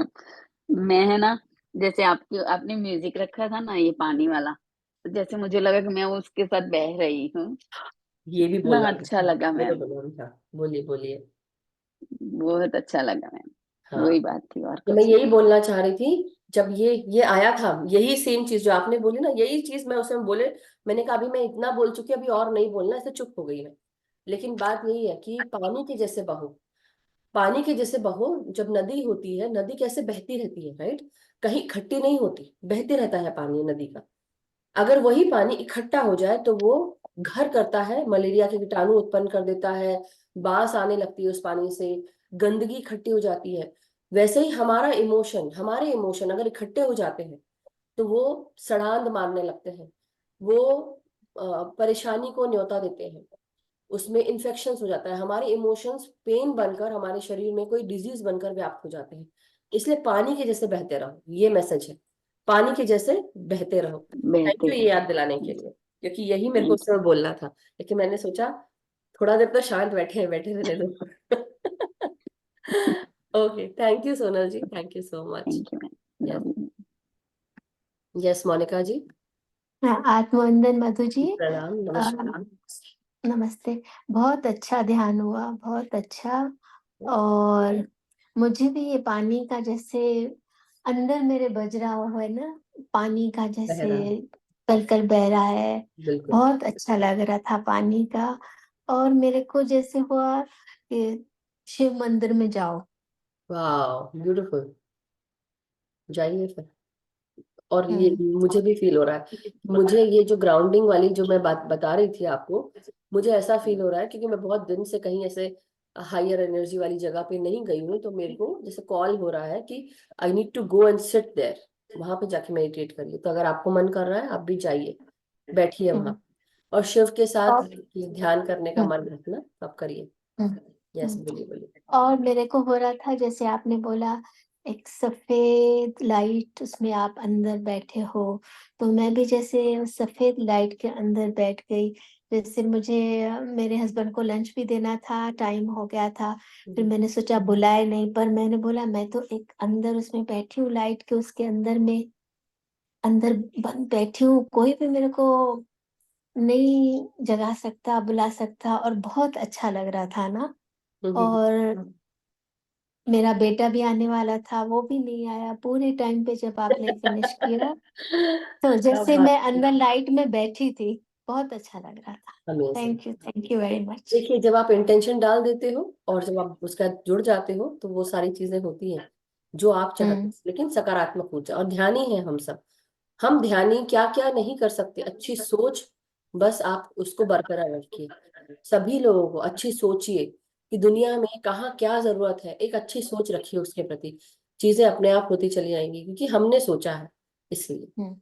मैं है ना, जैसे आपने म्यूजिक रखा था ना, ये पानी वाला, तो जैसे मुझे लगा कि मैं उसके साथ बह रही हूँ। ये भी इतना बोलना अच्छा लगा बोलो मैम, बोलो, हाँ बोलिए बोलिए। बहुत अच्छा लगा मैम। हाँ, वही बात थी और तो मैं कुछ यही नहीं। बोलना चाह रही थी, जब ये आया था, यही सेम चीज जो आपने बोली ना, यही चीज मैं उसमें बोले, मैंने कहा अभी मैं इतना बोल चुकी, अभी और नहीं बोलना, ऐसे चुप हो गई मैं। लेकिन बात यही है कि पानी के जैसे बहो, पानी के जैसे बहो, जब नदी होती है, नदी कैसे बहती रहती है, राइट? कहीं खट्टी नहीं होती, बहते रहता है पानी नदी का। अगर वही पानी इकट्ठा हो जाए तो वो घर करता है, मलेरिया के कीटाणु उत्पन्न कर देता है, बास आने लगती है उस पानी से, गंदगी इकट्ठी हो जाती है। वैसे ही हमारे इमोशन अगर इकट्ठे हो जाते हैं तो वो सड़ांध मारने लगते हैं, वो परेशानी को न्योता देते हैं, उसमें इन्फेक्शंस हो जाता है, हमारे इमोशंस पेन बनकर हमारे शरीर में कोई डिजीज बनकर व्याप्त हो जाते हैं। इसलिए पानी के जैसे बहते रहो, ये मैसेज है, पानी के जैसे बहते रहो। थैंक बहते यू ये रहे। याद दिलाने के लिए, क्योंकि यही मेरे को थैंक उस समय बोलना था, लेकिन मैंने सोचा थोड़ा देर तो शांत बैठे रहने दो। You. Okay, thank you Sonal ji, thank you so much. Thank you ma'am, yes, love you. Yes Monica ji. हाँ, आत्मवंदन मधु जी। प्रणाम, अ, नमस्कार। नमस्ते। बहुत अच्छा ध्यान हुआ, बहुत अच्छा। और मुझे भी ये पानी का जैसे अंदर मेरे बज रहा हो है ना, पानी का जैसे बहरा, कल कल बह रहा है। बिल्कुल। बहुत अच्छा लग रहा था पानी का। और मेरे को जैसे हुआ कि शिव मंदिर में जाओ। वाह, ब्यूटीफुल, जाइए फिर। और ये हम्म मुझे भी फील हो रहा है, मुझे ये जो ग्राउंडिंग वाली जो मैं बात बता रही थी आपको, मुझे ऐसा फील हो रहा है क्योंकि मैं बहुत दिन से कहीं ऐसे हायर एनर्जी वाली जगह पे नहीं गई हूँ, तो मेरे को जैसे कॉल हो रहा है कि I need to go and sit there, वहां पे जाके मेडिटेट करिए। तो अगर आपको मन कर रहा है आप भी जाइए, बैठिए वहां, हम्म और शिव के साथ और ध्यान करने का हम्म मन रखना, तो आप करिए। हम्म यस, हम्म। बोलिए बोलिए। और मेरे को हो रहा था जैसे आपने बोला, एक सफेद लाइट, उसमें आप अंदर बैठे हो, तो मैं भी जैसे उस सफेद लाइट के अंदर बैठ गई। जैसे मुझे मेरे हस्बैंड को लंच भी देना था, टाइम हो गया था। फिर मैंने सोचा बुलाए नहीं, पर मैंने बोला मैं तो एक अंदर उसमें बैठी हूँ, लाइट के उसके अंदर में, अंदर बंद बैठी हूँ, कोई भी मेरे को नहीं जगा सकता, बुला सकता। और बहुत अच्छा लग रहा था ना। हम्म। और मेरा बेटा भी आने वाला था, वो भी नहीं आया पूरे टाइम पे जब आपने फिनिश किया। तो क्या जैसे बात मैं है, अंदर लाइट में बैठी थी, बहुत अच्छा लग रहा था। Amazing. Thank you very much. देखिए, जब आप इंटेंशन डाल देते हो और जब आप उसका जुड़ जाते हो तो वो सारी चीजें होती हैं जो आप चाहते हम्म हो, लेकिन सकारात्मक ऊर्जा। और ध्यानी है हम सब, हम ध्यानी क्या क्या नहीं कर सकते, अच्छी सोच, बस आप उसको बरकरार रखिए। सभी लोगों को अच्छी सोचिए कि दुनिया में कहाँ क्या जरूरत है, एक अच्छी सोच रखिए उसके प्रति, चीजें अपने आप होती चली जाएंगी क्योंकि हमने सोचा है, इसलिए। हम्म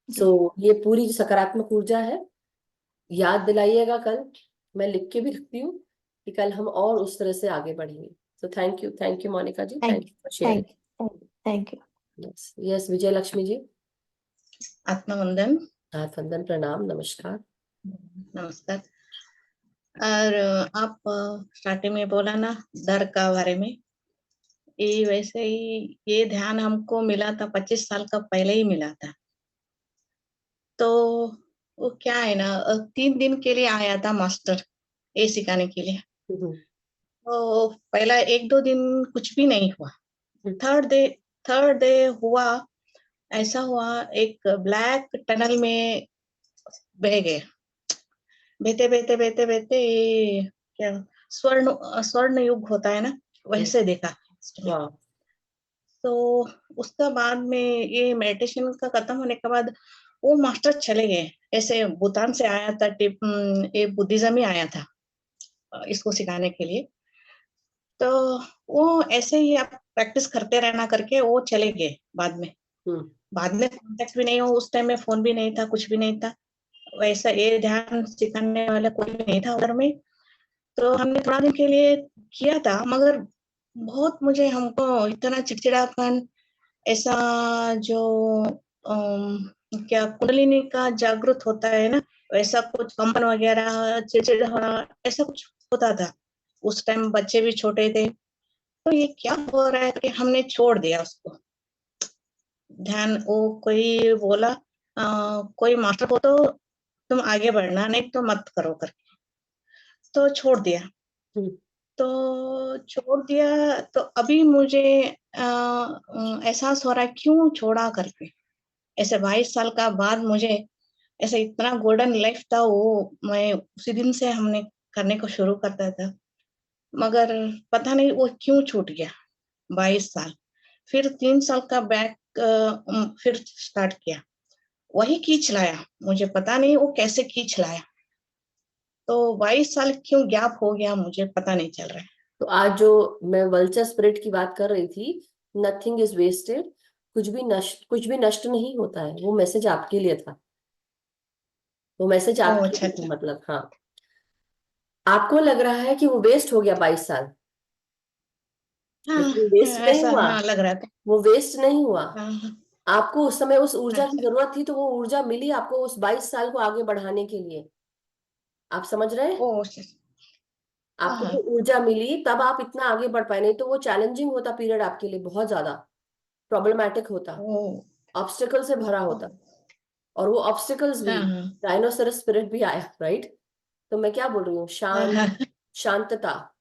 सो जी। ये पूरी जो सकारात्मक ऊर्जा है, याद दिलाइएगा कल, मैं लिख के भी रखती हूँ कि कल हम और उस तरह से आगे बढ़ेंगे। तो thank you Monika ji, thank thank you for sharing. Thank thank you. Yes yes, Vijay Lakshmi ji. आत्मवंदन। हाथ वंदन, प्रणाम, नमस्कार। नमस्कार। और आप स्टार्टिंग में बोला ना डर का बारे में, ये वैसे ही ये ध्यान हमको मिला था 25 साल का पहले ही मिला था। तो वो क्या है ना 3 दिन के लिए आया था मास्टर ये सिखाने के लिए। हम्म, तो पहला 1-2 दिन कुछ भी नहीं हुआ। हम्म, थर्ड डे हुआ, ऐसा हुआ एक ब्लैक टनल में बह गए। बहते बहते बहते बहते ये क्या स्वर्ण युग होता है ना, वैसे देखा। वाह। तो उसका बाद में ये मेडिटेशन का खत्म होने के बाद वो मास्टर चले गए। ऐसे भूटान से आया था, ये बुद्धिज्म ही आया था इसको सिखाने के लिए। तो वो ऐसे ही आप प्रैक्टिस करते रहना करके वो चले गए बाद में। हम्म बाद में कांटेक्ट भी नहीं हो, उस टाइम में फोन भी नहीं था, कुछ भी नहीं था, वैसा ये ध्यान सिखाने वाला कोई भी नहीं था घर में। तो हमने थोड़ा दिन के लिए किया था, मगर बहुत मुझे हमको इतना चिड़चिड़ापन, ऐसा जो क्या कुंडलिनी का जागृत होता है ना, वैसा कुछ कंपन वगैरह, चिड़चिड़ होना, ऐसा कुछ होता था। उस टाइम बच्चे भी छोटे थे, तो ये क्या हो रहा है कि हमने छोड़ दिया उसको ध्यान। वो कोई बोला कोई मास्टर को तो तुम आगे बढ़ना, नहीं तो मत करो करके, तो छोड़ दिया। तो छोड़ दिया तो अभी मुझे एहसास हो रहा है क्यों छोड़ा करके। ऐसे 22 साल का बाद मुझे ऐसा इतना गोल्डन लाइफ था वो, मैं उसी दिन से हमने करने को शुरू करता था, मगर पता नहीं वो क्यों छूट गया 22 साल। फिर 3 साल का बैक फिर स्टार्ट किया, वही खींच लाया, मुझे पता नहीं वो कैसे खींच लाया। तो 22 साल क्यों गैप हो गया मुझे पता नहीं चल रहा है। तो आज जो मैं वल्चर स्पिरिट की बात कर रही थी, नथिंग इज वेस्टेड, कुछ भी नष्ट नहीं होता है, वो मैसेज आपके लिए था, वो मैसेज ओह आपके अच्छा लिए था, अच्छा। मतलब हाँ। आपको लग रहा है कि वो वेस्ट हो गया 22 साल, हाँ लेकिन वेस्ट नहीं ऐसा हुआ, हाँ लग रहा था। वो वेस्ट नहीं हुआ। हाँ हाँ, आपको उस समय उस ऊर्जा की अच्छा। जरूरत थी, तो वो ऊर्जा मिली आपको उस 22 साल को आगे बढ़ाने के लिए। आप समझ रहे हैं? ओह अच्छा। हाँ आपको हाँ वो ऊर्जा मिली तब आप इतना आगे बढ़ पाए, नहीं तो वो चैलेंजिंग होता पीरियड आपके लिए, बहुत ज्यादा प्रॉब्लमैटिक होता, ओह ऑब्स्टिकल से भरा ओह, होता। और वो ऑब्स्टिकल्स भी, हाँ हाँ डायनोसरस स्पिरिट भी आया, राइट? तो मैं क्या बोल रही हूँ, हाँ शांत, हाँ शांतता,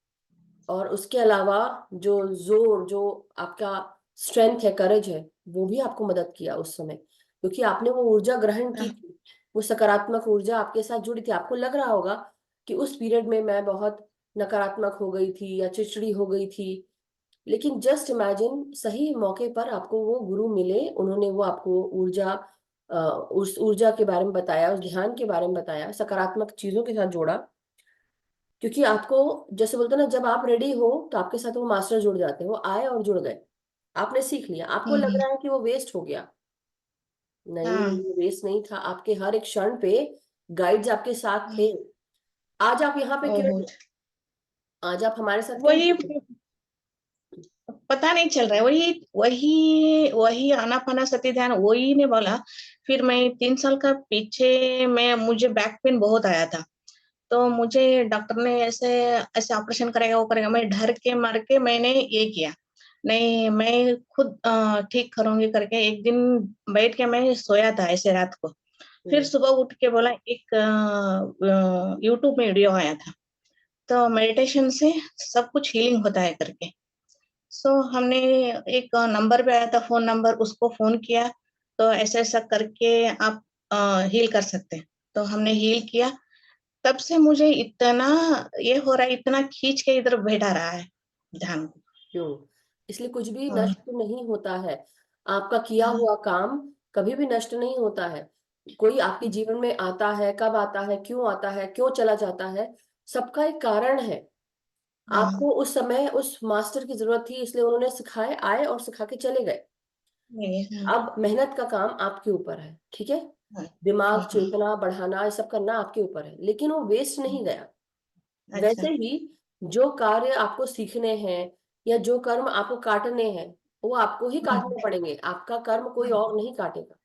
और उसके अलावा जो जोर, जो आपका स्ट्रेंथ है, करेज है, वो भी आपको मदद किया उस समय, क्योंकि आपने वो ऊर्जा ग्रहण की हाँ, थी। वो सकारात्मक ऊर्जा आपके साथ जुड़ी थी। आपको लग रहा होगा कि उस पीरियड में मैं बहुत नकारात्मक हो गई थी या चिड़चिड़ी हो गई थी, लेकिन जस्ट इमेजिन, सही मौके पर आपको वो गुरु मिले, उन्होंने वो आपको ऊर्जा, उस ऊर्जा के बारे में बताया, उस ध्यान के बारे में बताया, सकारात्मक चीजों के साथ जोड़ा। क्योंकि आपको, जैसे बोलते हैं ना, जब आप रेडी हो तो आपके साथ वो मास्टर जुड़ जाते हैं, वो आए और जुड़ गए, आपने सीख लिया। आपको लग हम्म, रहा है कि वो वेस्ट हो गया, नहीं हाँ नहीं, वेस्ट नहीं था। आपके हर एक क्षण पे गाइड्स आपके साथ थे। आज आप यहाँ पे क्यों ओह हैं? आज आप हमारे साथ क्यों वही जुड़े? पता नहीं चल रहा है, वही वही वही आनापाना सती ध्यान वही ने बोला। फिर मैं 3 साल का पीछे मैं मुझे बैक पेन बहुत आया था, तो मुझे डॉक्टर ने ऐसे ऐसे ऑपरेशन करेगा वो करेगा, मैं डर के मार के मैंने ये किया, नहीं मैं खुद ठीक करूंगी करके। एक दिन बैठ के मैं सोया था ऐसे रात को, फिर हम्म, सुबह उठ के बोला एक यूट्यूब में वीडियो आया था, तो मेडिटेशन से सब कुछ हीलिंग होता है करके। सो हमने एक नंबर पे आया था, फोन नंबर, उसको फोन किया, तो ऐसा ऐसा करके आप हील कर सकते हैं। तो हमने हील किया, तब से मुझे इतना ये हो रहा है, इतना खींच के इधर बैठा रहा है ध्यान को। क्यों? इसलिए कुछ भी हाँ, नष्ट नहीं होता है। आपका किया हाँ, हुआ काम कभी भी नष्ट नहीं होता है। कोई आपके जीवन में आता है, कब आता है, क्यों चला जाता है, सबका एक कारण है। हाँ, आपको उस समय उस मास्टर की जरूरत थी, इसलिए उन्होंने सिखाए, आए और सिखा के चले गए। हाँ, अब मेहनत का काम आपके ऊपर है, ठीक है? हाँ, दिमाग, हाँ, हाँ, चेतना बढ़ाना, ये सब करना आपके ऊपर है, लेकिन वो वेस्ट नहीं गया। अच्छा, वैसे ही जो कार्य आपको सीखने हैं या जो कर्म आपको काटने हैं, वो आपको ही हाँ, काटने पड़ेंगे। आपका कर्म कोई हाँ, और नहीं काटेगा,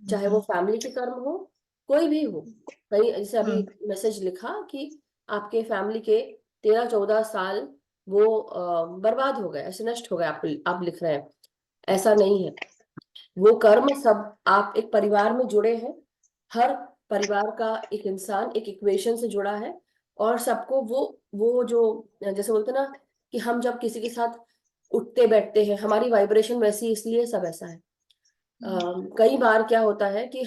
चाहे वो हाँ, फैमिली के कर्म हो, कोई भी हो। कहीं जैसे अभी हाँ, मैसेज लिखा कि आपके फैमिली के 13-14 साल वो बर्बाद हो गए, ऐसे नष्ट हो गए, आप लिख रहे हैं। ऐसा नहीं है, वो कर्म सब, आप एक परिवार में जुड़े हैं, हर परिवार का एक इंसान एक इक्वेशन से जुड़ा है, और सबको वो जो, जैसे बोलते हैं ना, कि हम जब किसी के साथ उठते बैठते हैं, हमारी वाइब्रेशन वैसी, इसलिए सब ऐसा है। कई बार क्या होता है कि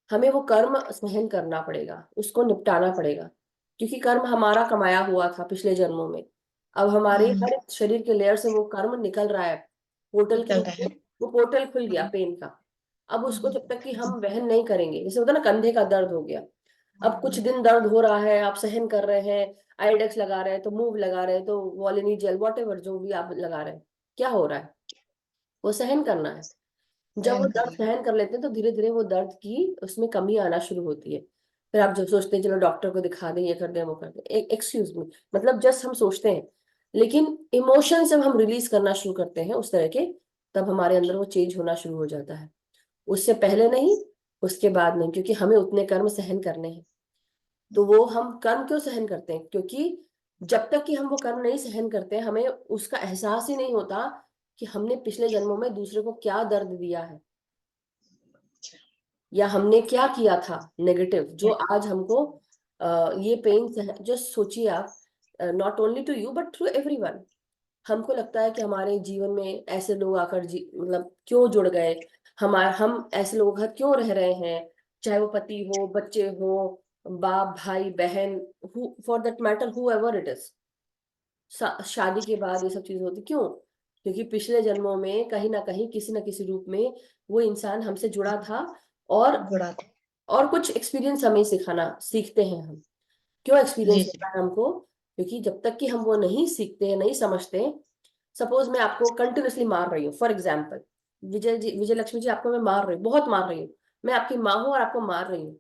हमें वो कर्म सहन करना पड़ेगा, उसको निपटाना पड़ेगा, क्योंकि कर्म हमारा कमाया हुआ था पिछले जन्मों में। अब हमारे हाँ, हर एक शरीर के लेयर से वो कर्म निकल रहा है, पोर्टल के निकल रूप रहा है। में। वो पोर्टल खुल गया हाँ, पेन का। अब उसको हाँ, जब तक कि हम वहन नहीं करेंगे, जैसे होता है ना, कंधे का दर्द हो गया, अब कुछ दिन दर्द हो रहा है, आप सहन कर रहे हैं, आइडेक्स लगा रहे हैं, तो मूव लगा रहे हैं, तो वॉलिनी जेल, वॉट एवर जो भी आप लगा रहे हैं, क्या हो रहा है? वो सहन करना है। जब वो सहन कर दर्द ले। सहन कर लेते हैं तो धीरे धीरे वो दर्द की उसमें कमी आना शुरू होती है। फिर आप जब सोचते हैं चलो डॉक्टर को दिखा दें, ये कर दें, वो कर दें, एक्सक्यूज मी, मतलब जस्ट हम सोचते हैं। लेकिन इमोशन जब हम रिलीज करना शुरू करते हैं उस तरह के, तब हमारे अंदर वो चेंज होना शुरू हो जाता है। उससे पहले नहीं, उसके बाद नहीं, क्योंकि हमें उतने कर्म सहन करने हैं। तो वो हम कर्म क्यों सहन करते हैं? क्योंकि जब तक कि हम वो कर्म नहीं सहन करते हमें उसका एहसास ही नहीं होता कि हमने पिछले जन्मों में दूसरे को क्या दर्द दिया है, या हमने क्या किया था नेगेटिव जो आज हमको ये पेन जो सोचिए आप, not only to you but to everyone. हमको लगता है कि हमारे जीवन में ऐसे लोग आकर मतलब क्यों जुड़ गए, हम ऐसे लोगों के साथ क्यों रह रहे हैं, चाहे वो पति हो, बच्चे हो, बाप भाई बहन, for that matter who ever it is. शादी के बाद ये सब चीजें होती क्यों? क्योंकि पिछले जन्मों में कहीं ना कहीं किसी न किसी रूप में वो इंसान हमसे जुड़ा था, और जुड़ा था। और कुछ एक्सपीरियंस हमें सिखाना सीखते हैं हम। क्यों जी एक्सपीरियंस जी। होता है हमको? क्योंकि जब तक कि हम वो नहीं सीखते हैं, नहीं समझते। सपोज मैं आपको कंटिन्यूअसली मार रही हूँ, फॉर एग्जाम्पल विजय लक्ष्मी जी, आपको मैं मार रही हूँ, बहुत मार रही हूँ। मैं आपकी माँ हूँ और आपको मार रही हूँ,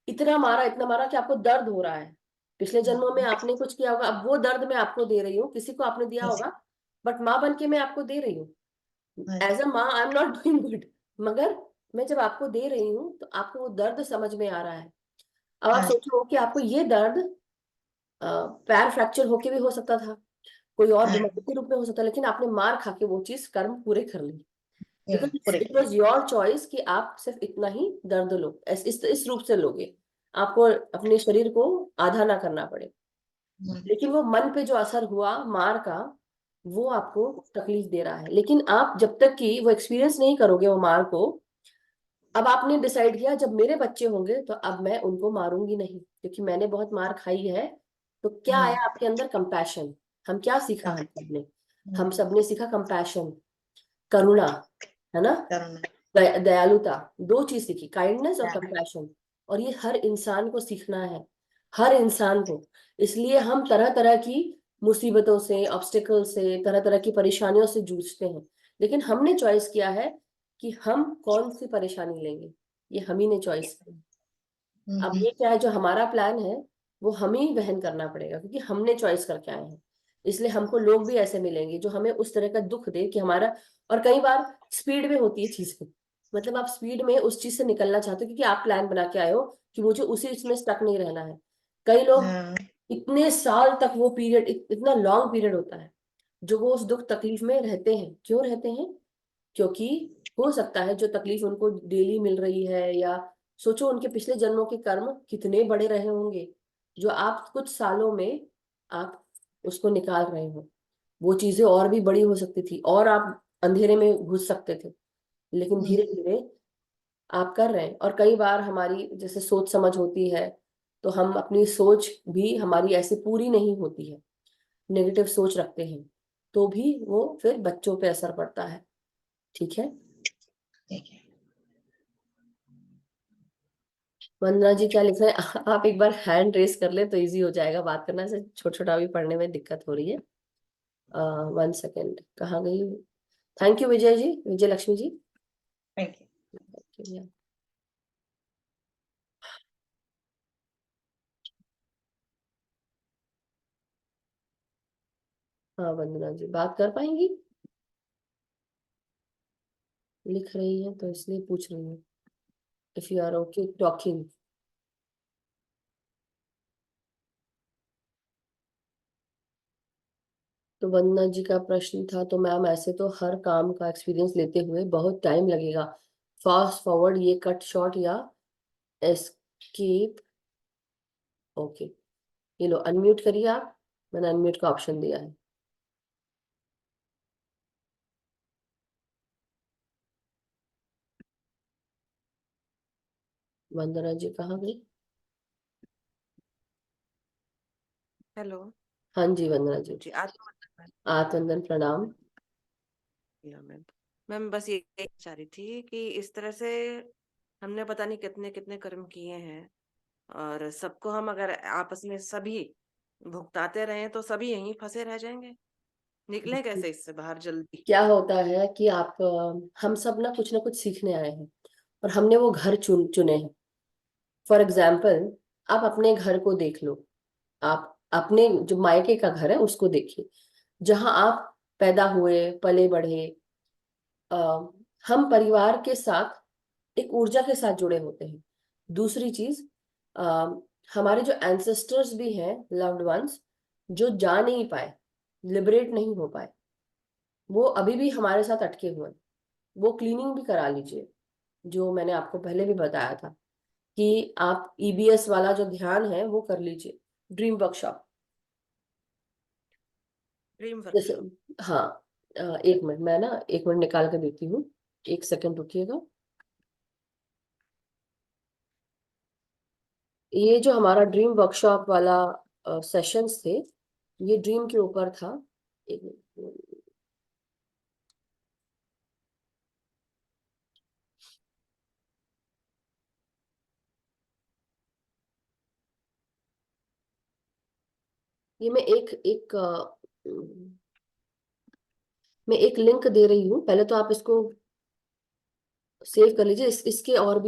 इतना मारा कि आपको दर्द हो रहा है। पिछले जन्मों में आपने कुछ किया होगा, अब वो दर्द मैं आपको दे रही हूँ, किसी को आपने दिया yes, होगा, बट माँ बन के मैं आपको दे रही हूँ। हाँ एज अ माँ I am not doing good, मगर मैं जब आपको दे रही हूँ तो आपको वो दर्द समझ में आ रहा है। अब आप हाँ सोचो कि आपको ये दर्द पैर फ्रैक्चर होके भी हो सकता था, कोई और हाँ बीमारी के रूप में हो सकता है, लेकिन आपने मार खा के वो चीज कर्म पूरे कर ली। बिकॉज पूरे इट वॉज योर चॉइस कि आप सिर्फ इतना ही दर्द लो, इस रूप से लोगे, आपको अपने शरीर को आधा ना करना पड़े। लेकिन वो मन पे जो असर हुआ मार का, वो आपको तकलीफ दे रहा है। लेकिन आप जब तक कि वो एक्सपीरियंस नहीं करोगे वो मार को, अब आपने डिसाइड किया जब मेरे बच्चे होंगे तो अब मैं उनको मारूंगी नहीं, क्योंकि मैंने बहुत मार खाई है। तो क्या आया आपके अंदर? कंपैशन। हम क्या सीखा? हम सबने सीखा कंपैशन, करुणा, है ना, करना। दयालुता। दो चीज सीखी, काइंडनेस और कंपैशन। और ये हर इंसान को सीखना है, हर इंसान को। इसलिए हम तरह तरह की मुसीबतों से, ऑब्स्टिकल से, तरह तरह की परेशानियों से जूझते हैं। लेकिन हमने चॉइस किया है कि हम कौन सी परेशानी लेंगे, ये हम ही ने चॉइस किया। अब ये क्या है, जो हमारा प्लान है वो हमें ही वहन करना पड़ेगा, क्योंकि हमने चॉइस करके आए हैं। इसलिए हमको लोग भी ऐसे मिलेंगे जो हमें उस तरह का दुख दे कि हमारा, और कई बार स्पीड में होती है चीजें, मतलब आप स्पीड में उस चीज से निकलना चाहते हो क्योंकि आप प्लान बना के आए हो कि मुझे उसी इसमें स्टक नहीं रहना है। कई लोग हाँ इतने साल तक वो पीरियड, इतना लॉन्ग पीरियड होता है जो वो उस दुख तकलीफ में रहते हैं। क्यों रहते हैं? क्योंकि हो सकता है जो तकलीफ उनको डेली मिल रही है, या सोचो उनके पिछले जन्मों के कर्म कितने बड़े रहे होंगे, जो आप कुछ सालों में आप उसको निकाल रहे हो। वो चीजें और भी बड़ी हो सकती थी और आप अंधेरे में घुस सकते थे, लेकिन धीरे धीरे आप कर रहे हैं। और कई बार हमारी जैसे सोच समझ होती है, तो हम अपनी सोच भी हमारी ऐसे पूरी नहीं होती है, नेगेटिव सोच रखते हैं, तो भी वो फिर बच्चों पे असर पड़ता है। ठीक है, ठीक है। वंदना जी क्या लिख रहे हैं? आप एक बार हैंड रेस कर ले तो इजी हो जाएगा बात करना, से छोटा छोटा भी पढ़ने में दिक्कत हो रही है। 1 सेकेंड, कहाँ गई? Thank you Vijay ji, Vijay Lakshmi ji. Thank you. हाँ वंदना जी बात कर पाएंगी? लिख रही है तो इसलिए पूछ रही हूँ, if you are okay talking. तो वंदना जी का प्रश्न था, तो मैम ऐसे तो हर काम का एक्सपीरियंस लेते हुए बहुत टाइम लगेगा, फास्ट फॉरवर्ड, ये कट शॉर्ट या एस्केप? ओके, ये लो अनम्यूट करिए आप, मैंने अनम्यूट का ऑप्शन दिया है। वंदना जी कहाँ गई? हेलो हाँ जी वंदना जी, जी। आत्मवंदन प्रणाम। मैम, मैम बस ये चाह रही थी कि इस तरह से हमने पता नहीं कितने कितने कर्म किए हैं, और सबको हम अगर आपस में सभी भुगताते रहे तो सभी यहीं फंसे रह जाएंगे। निकले कैसे इससे बाहर जल्दी? क्या होता है कि आप हम सब ना कुछ सीखने आए हैं और हमने वो घर चुने हैं। फॉर एग्जाम्पल, आप अपने घर को देख लो, आप अपने जो मायके का घर है उसको देखिए, जहां आप पैदा हुए पले बढ़े। अ, हम परिवार के साथ एक ऊर्जा के साथ जुड़े होते हैं। दूसरी चीज, हमारे जो एंसेस्टर्स भी हैं, लव्ड वंस, जो जा नहीं पाए, लिबरेट नहीं हो पाए, वो अभी भी हमारे साथ अटके हुए हैं। वो क्लीनिंग भी करा लीजिए, जो मैंने आपको पहले भी बताया था कि आप ईबीएस वाला जो ध्यान है वो कर लीजिए, ड्रीम वर्कशॉप। ड्रीम जैसे, वर्कशॉप। हाँ, एक मिनट, मैं ना एक मिनट निकाल के देती हूँ, एक सेकंड रुकिएगा। ये जो हमारा ड्रीम वर्कशॉप वाला सेशंस थे, ये ड्रीम के ऊपर था। एक मिनट, ये मैं एक लिंक दे रही हूँ, पहले तो आप इसको सेव कर लीजिए। इसके और भी